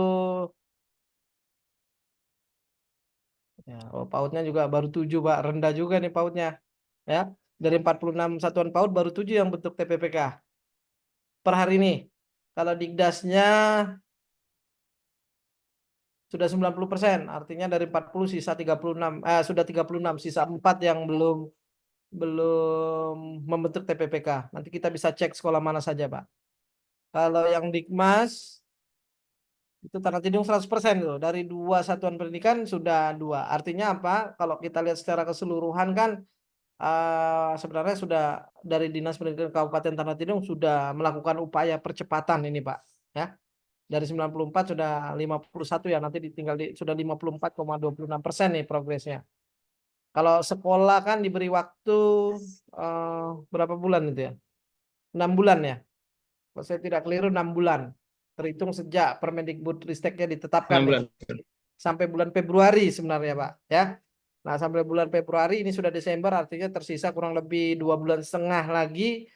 Speaker 12: ya, PAUD-nya juga baru 7 Pak, rendah juga nih PAUD-nya ya. Dari 46 satuan PAUD baru 7 yang bentuk TPPK per hari ini. Kalau Dikdasnya sudah 90%, artinya dari 40 sisa 36, sudah 36, sisa 4 yang belum membentuk TPPK. Nanti kita bisa cek sekolah mana saja, Pak. Kalau yang Dikmas Itu Tanah Tidung 100% loh. Dari 2 satuan pendidikan sudah 2. Artinya apa? Kalau kita lihat secara keseluruhan kan sebenarnya sudah dari Dinas Pendidikan Kabupaten Tanah Tidung sudah melakukan upaya percepatan ini Pak. Ya. Dari 94 sudah 51 ya, nanti ditinggal sudah 54,26% nih progresnya. Kalau sekolah kan diberi waktu berapa bulan itu ya? 6 bulan ya. Kalau saya tidak keliru 6 bulan. Terhitung sejak Permendikbudristeknya ditetapkan
Speaker 3: 6 bulan.
Speaker 12: Sampai bulan Februari sebenarnya Pak ya. Nah sampai bulan Februari ini sudah Desember, artinya tersisa kurang lebih 2,5 bulan lagi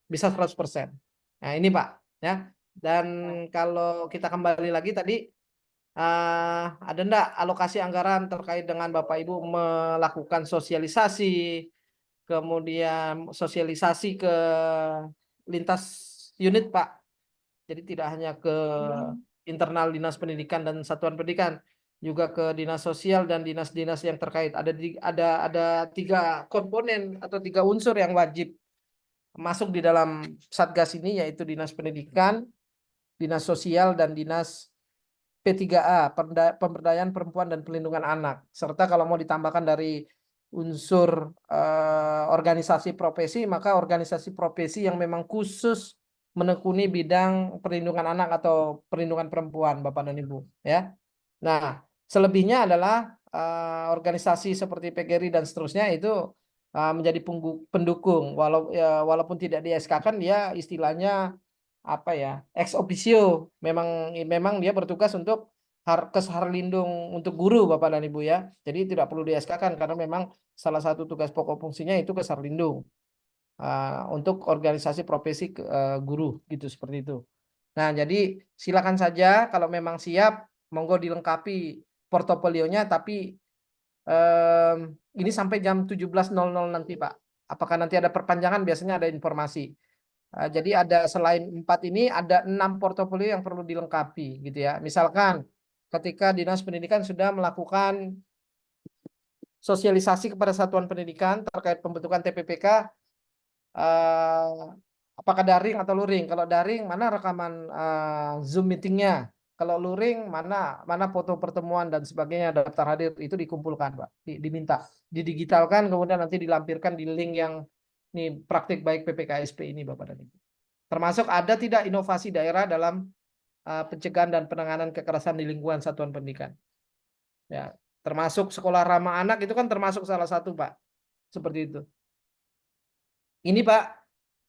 Speaker 12: bisa 100%. Nah ini Pak ya. Dan kalau kita kembali lagi tadi ada enggak alokasi anggaran terkait dengan Bapak Ibu melakukan sosialisasi, kemudian sosialisasi ke lintas unit Pak. Jadi tidak hanya ke internal Dinas Pendidikan dan Satuan Pendidikan, juga ke Dinas Sosial dan dinas-dinas yang terkait. Ada 3 komponen atau 3 unsur yang wajib masuk di dalam Satgas ini, yaitu Dinas Pendidikan, Dinas Sosial, dan Dinas P3A, Pemberdayaan Perempuan dan Perlindungan Anak. Serta kalau mau ditambahkan dari unsur organisasi profesi, maka organisasi profesi yang memang khusus menekuni bidang perlindungan anak atau perlindungan perempuan, Bapak dan Ibu. Ya. Nah, selebihnya adalah organisasi seperti PGRI dan seterusnya itu menjadi pendukung, walaupun tidak di SK-kan, dia istilahnya apa ya, ex officio, memang dia bertugas untuk Kesharlindung untuk guru Bapak dan Ibu ya. Jadi tidak perlu di SK-kan karena memang salah satu tugas pokok fungsinya itu Kesharlindung untuk organisasi profesi guru gitu, seperti itu. Nah, jadi silakan saja kalau memang siap, monggo dilengkapi portofolionya, tapi ini sampai jam 17.00 nanti Pak. Apakah nanti ada perpanjangan? Biasanya ada informasi. Jadi ada selain 4 ini ada 6 portofolio yang perlu dilengkapi gitu ya. Misalkan ketika Dinas Pendidikan sudah melakukan sosialisasi kepada satuan pendidikan terkait pembentukan TPPK, apakah daring atau luring? Kalau daring, mana rekaman Zoom meetingnya? Kalau luring, mana foto pertemuan dan sebagainya, daftar hadir itu dikumpulkan Pak, diminta didigitalkan, kemudian nanti dilampirkan di link yang ini praktik baik PPKSP ini Bapak dan Ibu. Termasuk ada tidak inovasi daerah dalam pencegahan dan penanganan kekerasan di lingkungan satuan pendidikan. Ya, termasuk sekolah ramah anak itu kan termasuk salah satu Pak. Seperti itu. Ini Pak,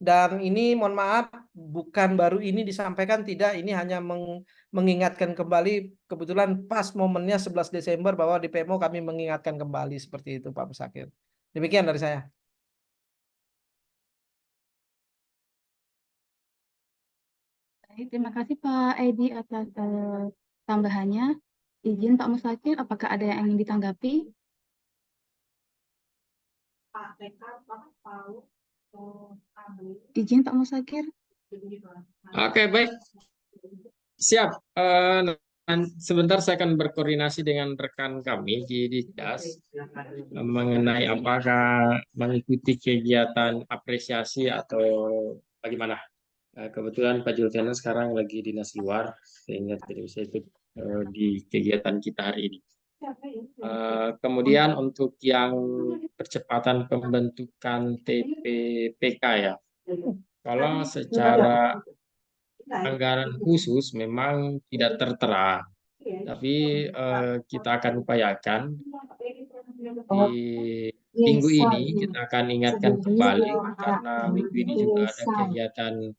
Speaker 12: dan ini mohon maaf bukan baru ini disampaikan, tidak, ini hanya mengingatkan kembali, kebetulan pas momennya 11 Desember bahwa di PMO kami mengingatkan kembali seperti itu Pak Musakir. Demikian dari saya.
Speaker 17: Baik, terima kasih Pak Edi atas tambahannya. Izin Pak Musakir, apakah ada yang ingin ditanggapi? Izin Pak Musakir.
Speaker 3: Oke, baik. Siap. Sebentar saya akan berkoordinasi dengan rekan kami di Dinas mengenai apakah mengikuti kegiatan apresiasi atau bagaimana. Kebetulan Pak Julfiana sekarang lagi dinas luar, sehingga tidak bisa ikut di kegiatan kita hari ini. Kemudian untuk yang percepatan pembentukan TPPK ya, kalau secara anggaran khusus memang tidak tertera, tapi kita akan upayakan di minggu ini kita akan ingatkan kembali, karena minggu ini juga ada kegiatan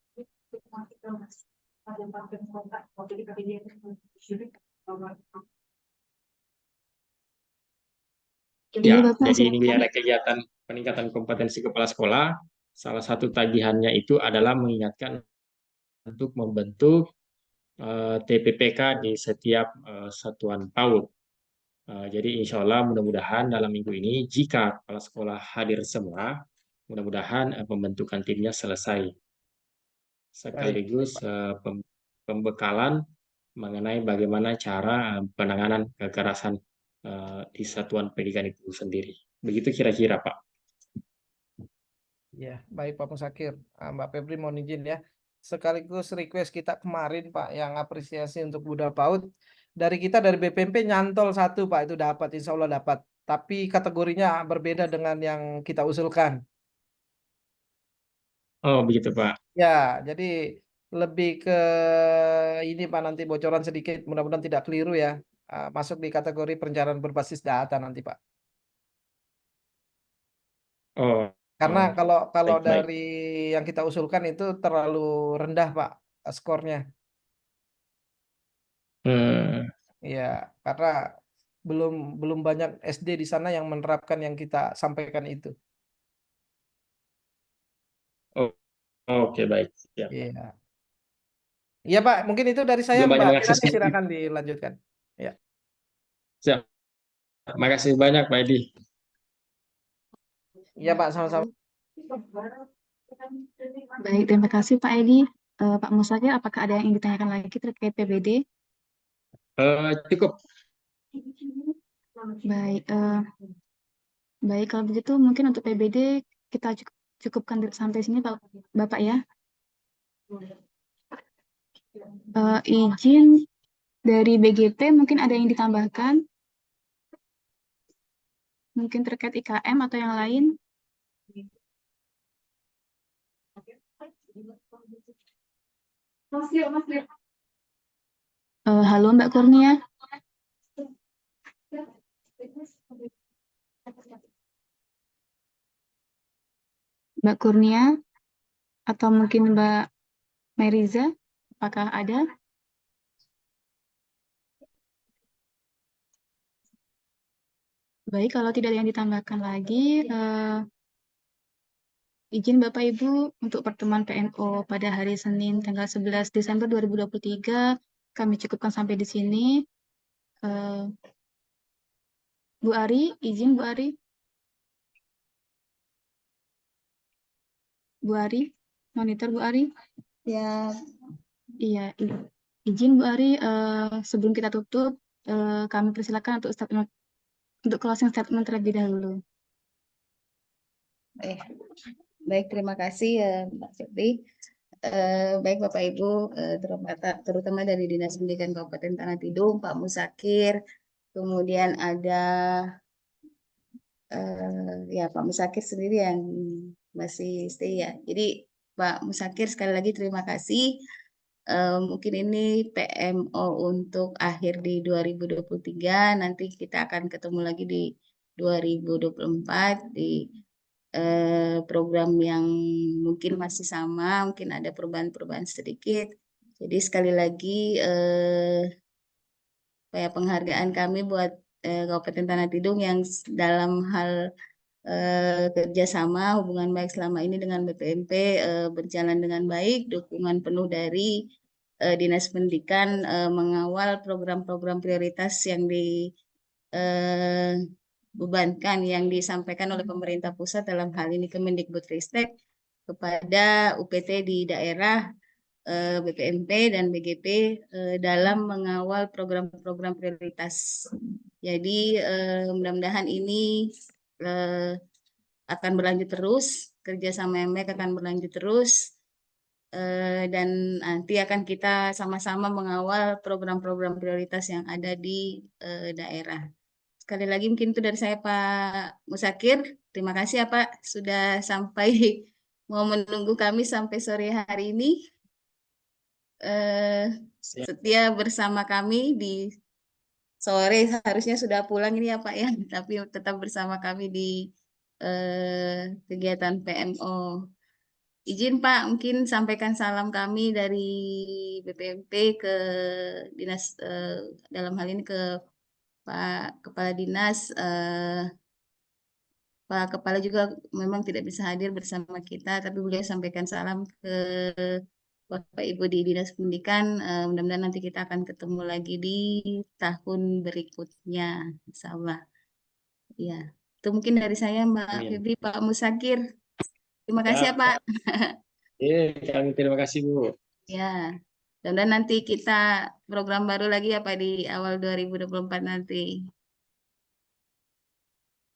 Speaker 3: ya, jadi ini ada kegiatan peningkatan kompetensi kepala sekolah. Salah satu tagihannya itu adalah mengingatkan untuk membentuk TPPK di setiap satuan PAUD. Jadi insya Allah mudah-mudahan dalam minggu ini jika kepala sekolah hadir semua, mudah-mudahan pembentukan timnya selesai. Sekaligus pembekalan mengenai bagaimana cara penanganan kekerasan di satuan pendidikan itu sendiri. Begitu kira-kira Pak.
Speaker 12: Ya, baik Pak Musakir. Mbak Febri mohon izin ya. sekaligus request kita kemarin Pak yang apresiasi untuk Budal PAUD. Dari kita dari BPMP nyantol satu Pak, itu dapat, insya Allah dapat. Tapi kategorinya berbeda dengan yang kita usulkan.
Speaker 3: Oh, begitu Pak.
Speaker 12: Ya, jadi lebih ke ini Pak, nanti bocoran sedikit, mudah-mudahan tidak keliru ya. Masuk di kategori perencanaan berbasis data nanti Pak.
Speaker 3: Oh,
Speaker 12: Karena kalau
Speaker 3: baik.
Speaker 12: dari yang kita usulkan itu terlalu rendah Pak skornya. Ya, karena belum banyak SD di sana yang menerapkan yang kita sampaikan itu.
Speaker 3: Oh, oke baik. Ya.
Speaker 12: Iya. Iya Pak, mungkin itu dari saya
Speaker 3: Belum
Speaker 12: Mbak
Speaker 3: banyak
Speaker 12: Tirani,
Speaker 3: aksesnya.
Speaker 12: silakan dilanjutkan. Ya.
Speaker 3: Siap. Makasih banyak Pak Edi.
Speaker 12: Iya Pak, sama-sama.
Speaker 17: Baik, terima kasih Pak Edi. Pak Musakir, apakah ada yang ingin ditanyakan lagi terkait PBD?
Speaker 3: Cukup.
Speaker 17: Baik, baik kalau begitu mungkin untuk PBD kita cukupkan sampai sini Bapak ya. Izin dari BGP mungkin ada yang ditambahkan? Mungkin terkait IKM atau yang lain? Halo Mbak Kurnia. Mbak Kurnia atau mungkin Mbak Meriza, apakah ada? Baik, kalau tidak ada yang ditambahkan lagi, izin Bapak Ibu untuk pertemuan PNO pada hari Senin tanggal 11 Desember 2023 kami cukupkan sampai di sini. Bu Ari, izin Bu Ari. Bu Ari, monitor Bu Ari.
Speaker 2: Ya,
Speaker 17: Iya, izin Bu Ari, sebelum kita tutup, kami persilakan untuk closing statement terlebih dahulu.
Speaker 2: Baik, terima kasih Mbak Fitri. Baik Bapak Ibu, terutama dari Dinas Pendidikan Kabupaten Tanah Tidung, Pak Musakir, kemudian ada ya Pak Musakir sendiri yang masih stay ya. Jadi Pak Musakir sekali lagi terima kasih. Mungkin ini PMO untuk akhir di 2023, nanti kita akan ketemu lagi di 2024 di program yang mungkin masih sama, mungkin ada perubahan-perubahan sedikit. Jadi sekali lagi penghargaan kami buat Kabupaten Tanah Tidung yang dalam hal kerjasama hubungan baik selama ini dengan BPMP berjalan dengan baik, dukungan penuh dari Dinas Pendidikan mengawal program-program prioritas yang dibebankan yang disampaikan oleh pemerintah pusat dalam hal ini Kemendikbudristek kepada UPT di daerah BPMP dan BGP dalam mengawal program-program prioritas. Jadi mudah-mudahan ini akan berlanjut terus, kerjasama yang baik akan berlanjut terus, dan nanti akan kita sama-sama mengawal program-program prioritas yang ada di daerah. Sekali lagi mungkin itu dari saya Pak Musakir. Terima kasih ya Pak sudah sampai mau menunggu kami sampai sore hari ini. Setia bersama kami di sore, harusnya sudah pulang ini ya Pak ya, tapi tetap bersama kami di kegiatan PMO. Izin Pak, mungkin sampaikan salam kami dari BPMP ke dinas, dalam hal ini ke Pak Kepala Dinas. Pak Kepala juga memang tidak bisa hadir bersama kita, tapi beliau sampaikan salam ke Bapak Ibu di Dinas Pendidikan. Mudah-mudahan nanti kita akan ketemu lagi di tahun berikutnya, insya Allah. Ya, itu mungkin dari saya Mbak Febri, Pak Musakir. Terima kasih ya Pak.
Speaker 3: Kami terima kasih Bu.
Speaker 2: Ya, dan nanti kita program baru lagi ya Pak di awal 2024 nanti.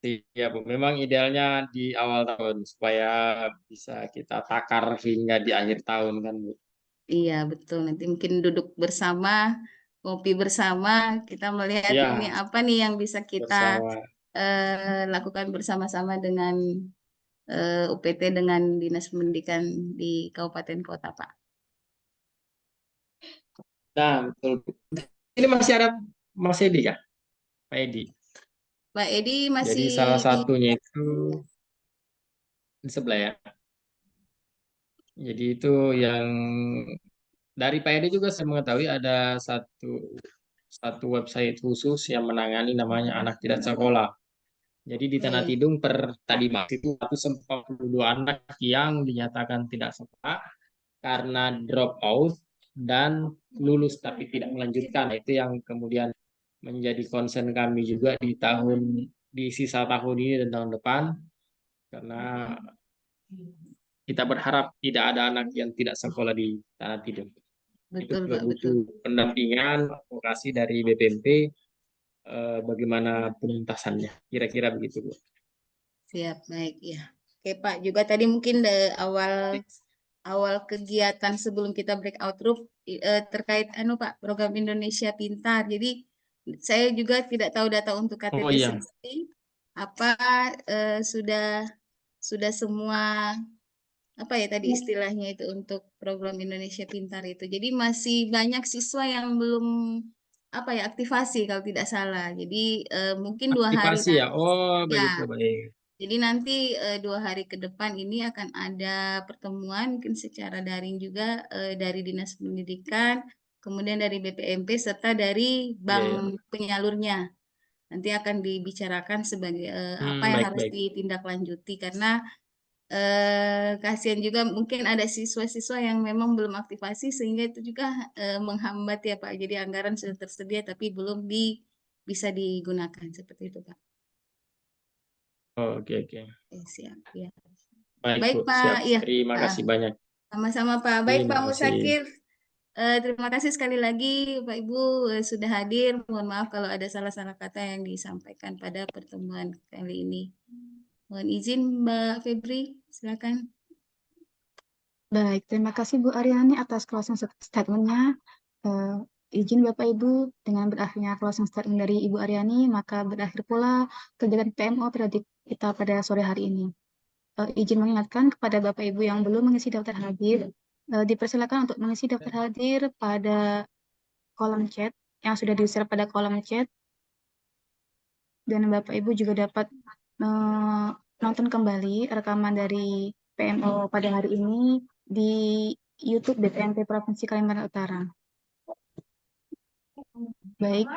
Speaker 3: Iya Bu, memang idealnya di awal tahun supaya bisa kita takar hingga di akhir tahun kan Bu.
Speaker 2: Iya, betul. Nanti mungkin duduk bersama, ngopi bersama, kita melihat ini
Speaker 3: Ya,
Speaker 2: apa nih yang bisa kita
Speaker 3: bersama.
Speaker 2: lakukan bersama-sama dengan UPT dengan Dinas Pendidikan di Kabupaten Kota, Pak.
Speaker 3: Nah, betul. Ini masih ada Mas Edi ya, Pak Edi.
Speaker 2: Pak Edi
Speaker 3: Jadi
Speaker 2: masih
Speaker 3: salah
Speaker 2: di
Speaker 3: satunya itu di sebelah ya. Jadi itu yang dari Pak Edi juga saya mengetahui ada satu website khusus yang menangani namanya Anak Tidak Sekolah. Jadi di Tanah Tidung per tadi Mas itu 142 anak yang dinyatakan tidak sekolah karena drop out dan lulus tapi tidak melanjutkan. Itu yang kemudian menjadi concern kami juga di sisa tahun ini dan tahun depan karena kita berharap tidak ada anak yang tidak sekolah di Tanah Tidung. Itu
Speaker 2: betul,
Speaker 3: juga
Speaker 2: Pak, betul.
Speaker 3: butuh pendampingan, advokasi dari BPMP bagaimana penuntasannya. Kira-kira begitu, Bu.
Speaker 2: Siap, baik ya. Oke, Pak, juga tadi mungkin awal awal kegiatan sebelum kita breakout room terkait Pak program Indonesia Pintar. Jadi saya juga tidak tahu data untuk KTT
Speaker 3: Oh iya.
Speaker 2: sendiri apa sudah semua apa ya tadi istilahnya itu untuk program Indonesia Pintar itu. Jadi masih banyak siswa yang belum apa ya aktivasi kalau tidak salah. Jadi mungkin 2 hari
Speaker 3: Aktivasi ya. Oh, begitu,
Speaker 2: ya.
Speaker 3: baik.
Speaker 2: Jadi nanti 2 hari ke depan ini akan ada pertemuan mungkin secara daring juga dari Dinas Pendidikan, kemudian dari BPMP serta dari
Speaker 3: Iya, ya.
Speaker 2: bank penyalurnya. Nanti akan dibicarakan sebagai apa yang harus
Speaker 3: Baik.
Speaker 2: ditindaklanjuti karena kasihan juga mungkin ada siswa-siswa yang memang belum aktivasi sehingga itu juga menghambat ya Pak. Jadi anggaran sudah tersedia tapi belum bisa digunakan seperti itu Pak.
Speaker 3: Oh, oke.
Speaker 2: Siap ya.
Speaker 3: Baik,
Speaker 2: Baik
Speaker 3: Bu.
Speaker 2: Pak,
Speaker 3: Siap.
Speaker 2: iya.
Speaker 3: Terima kasih banyak.
Speaker 2: Sama-sama Pak. Baik
Speaker 3: Terima
Speaker 2: Pak
Speaker 3: kasih.
Speaker 2: Musakir. Terima kasih sekali lagi Pak Ibu sudah hadir. Mohon maaf kalau ada salah-salah kata yang disampaikan pada pertemuan kali ini. Mohon izin Mbak Febri, silakan.
Speaker 17: Baik, terima kasih Bu Aryani atas closing statement-nya. Izin Bapak Ibu, dengan berakhirnya closing statement dari Ibu Aryani, maka berakhir pula kegiatan PMO periode kita pada sore hari ini. Izin mengingatkan kepada Bapak Ibu yang belum mengisi daftar hadir, dipersilakan untuk mengisi daftar hadir pada kolom chat yang sudah di-share pada kolom chat. Dan Bapak Ibu juga dapat nonton kembali rekaman dari PMO pada hari ini di YouTube BPMP Provinsi Kalimantan Utara. Baik,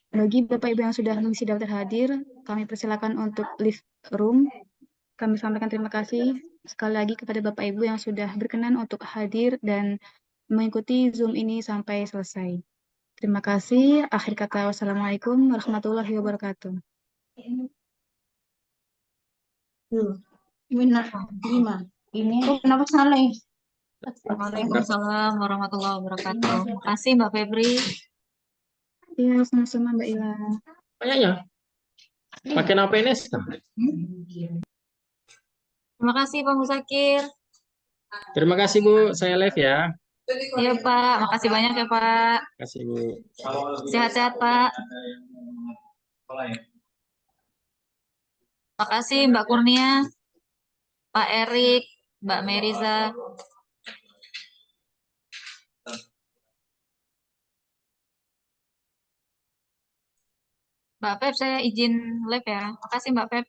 Speaker 17: bagi Bapak Ibu yang sudah mengisi daftar hadir, kami persilakan untuk leave room. Kami sampaikan terima kasih sekali lagi kepada Bapak Ibu yang sudah berkenan untuk hadir dan mengikuti Zoom ini sampai selesai. Terima kasih. Akhir kata, wassalamualaikum warahmatullahi wabarakatuh.
Speaker 2: Kenapa salah ya?
Speaker 4: Waalaikumsalam warahmatullahi wabarakatuh. Terima kasih Mbak Febri.
Speaker 17: Iya, sama-sama Mbak Ila.
Speaker 3: Kayaknya pakai APNS kan?
Speaker 4: Terima kasih Pak Musakir.
Speaker 3: Terima kasih Bu, saya live ya.
Speaker 4: Iya Pak, makasih banyak ya Pak.
Speaker 3: Terima kasih Bu.
Speaker 4: Sehat-sehat Pak. Terima kasih Mbak Kurnia, Pak Erik, Mbak Meriza. Mbak Feb, saya izin live ya. Makasih Mbak Feb.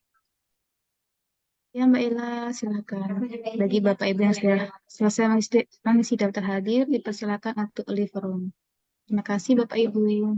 Speaker 17: Ya Mbak Ila, silakan. Bagi Bapak Ibu yang sudah selesai mengisi daftar hadir, dipersilakan untuk leave room. Terima kasih Bapak Ibu.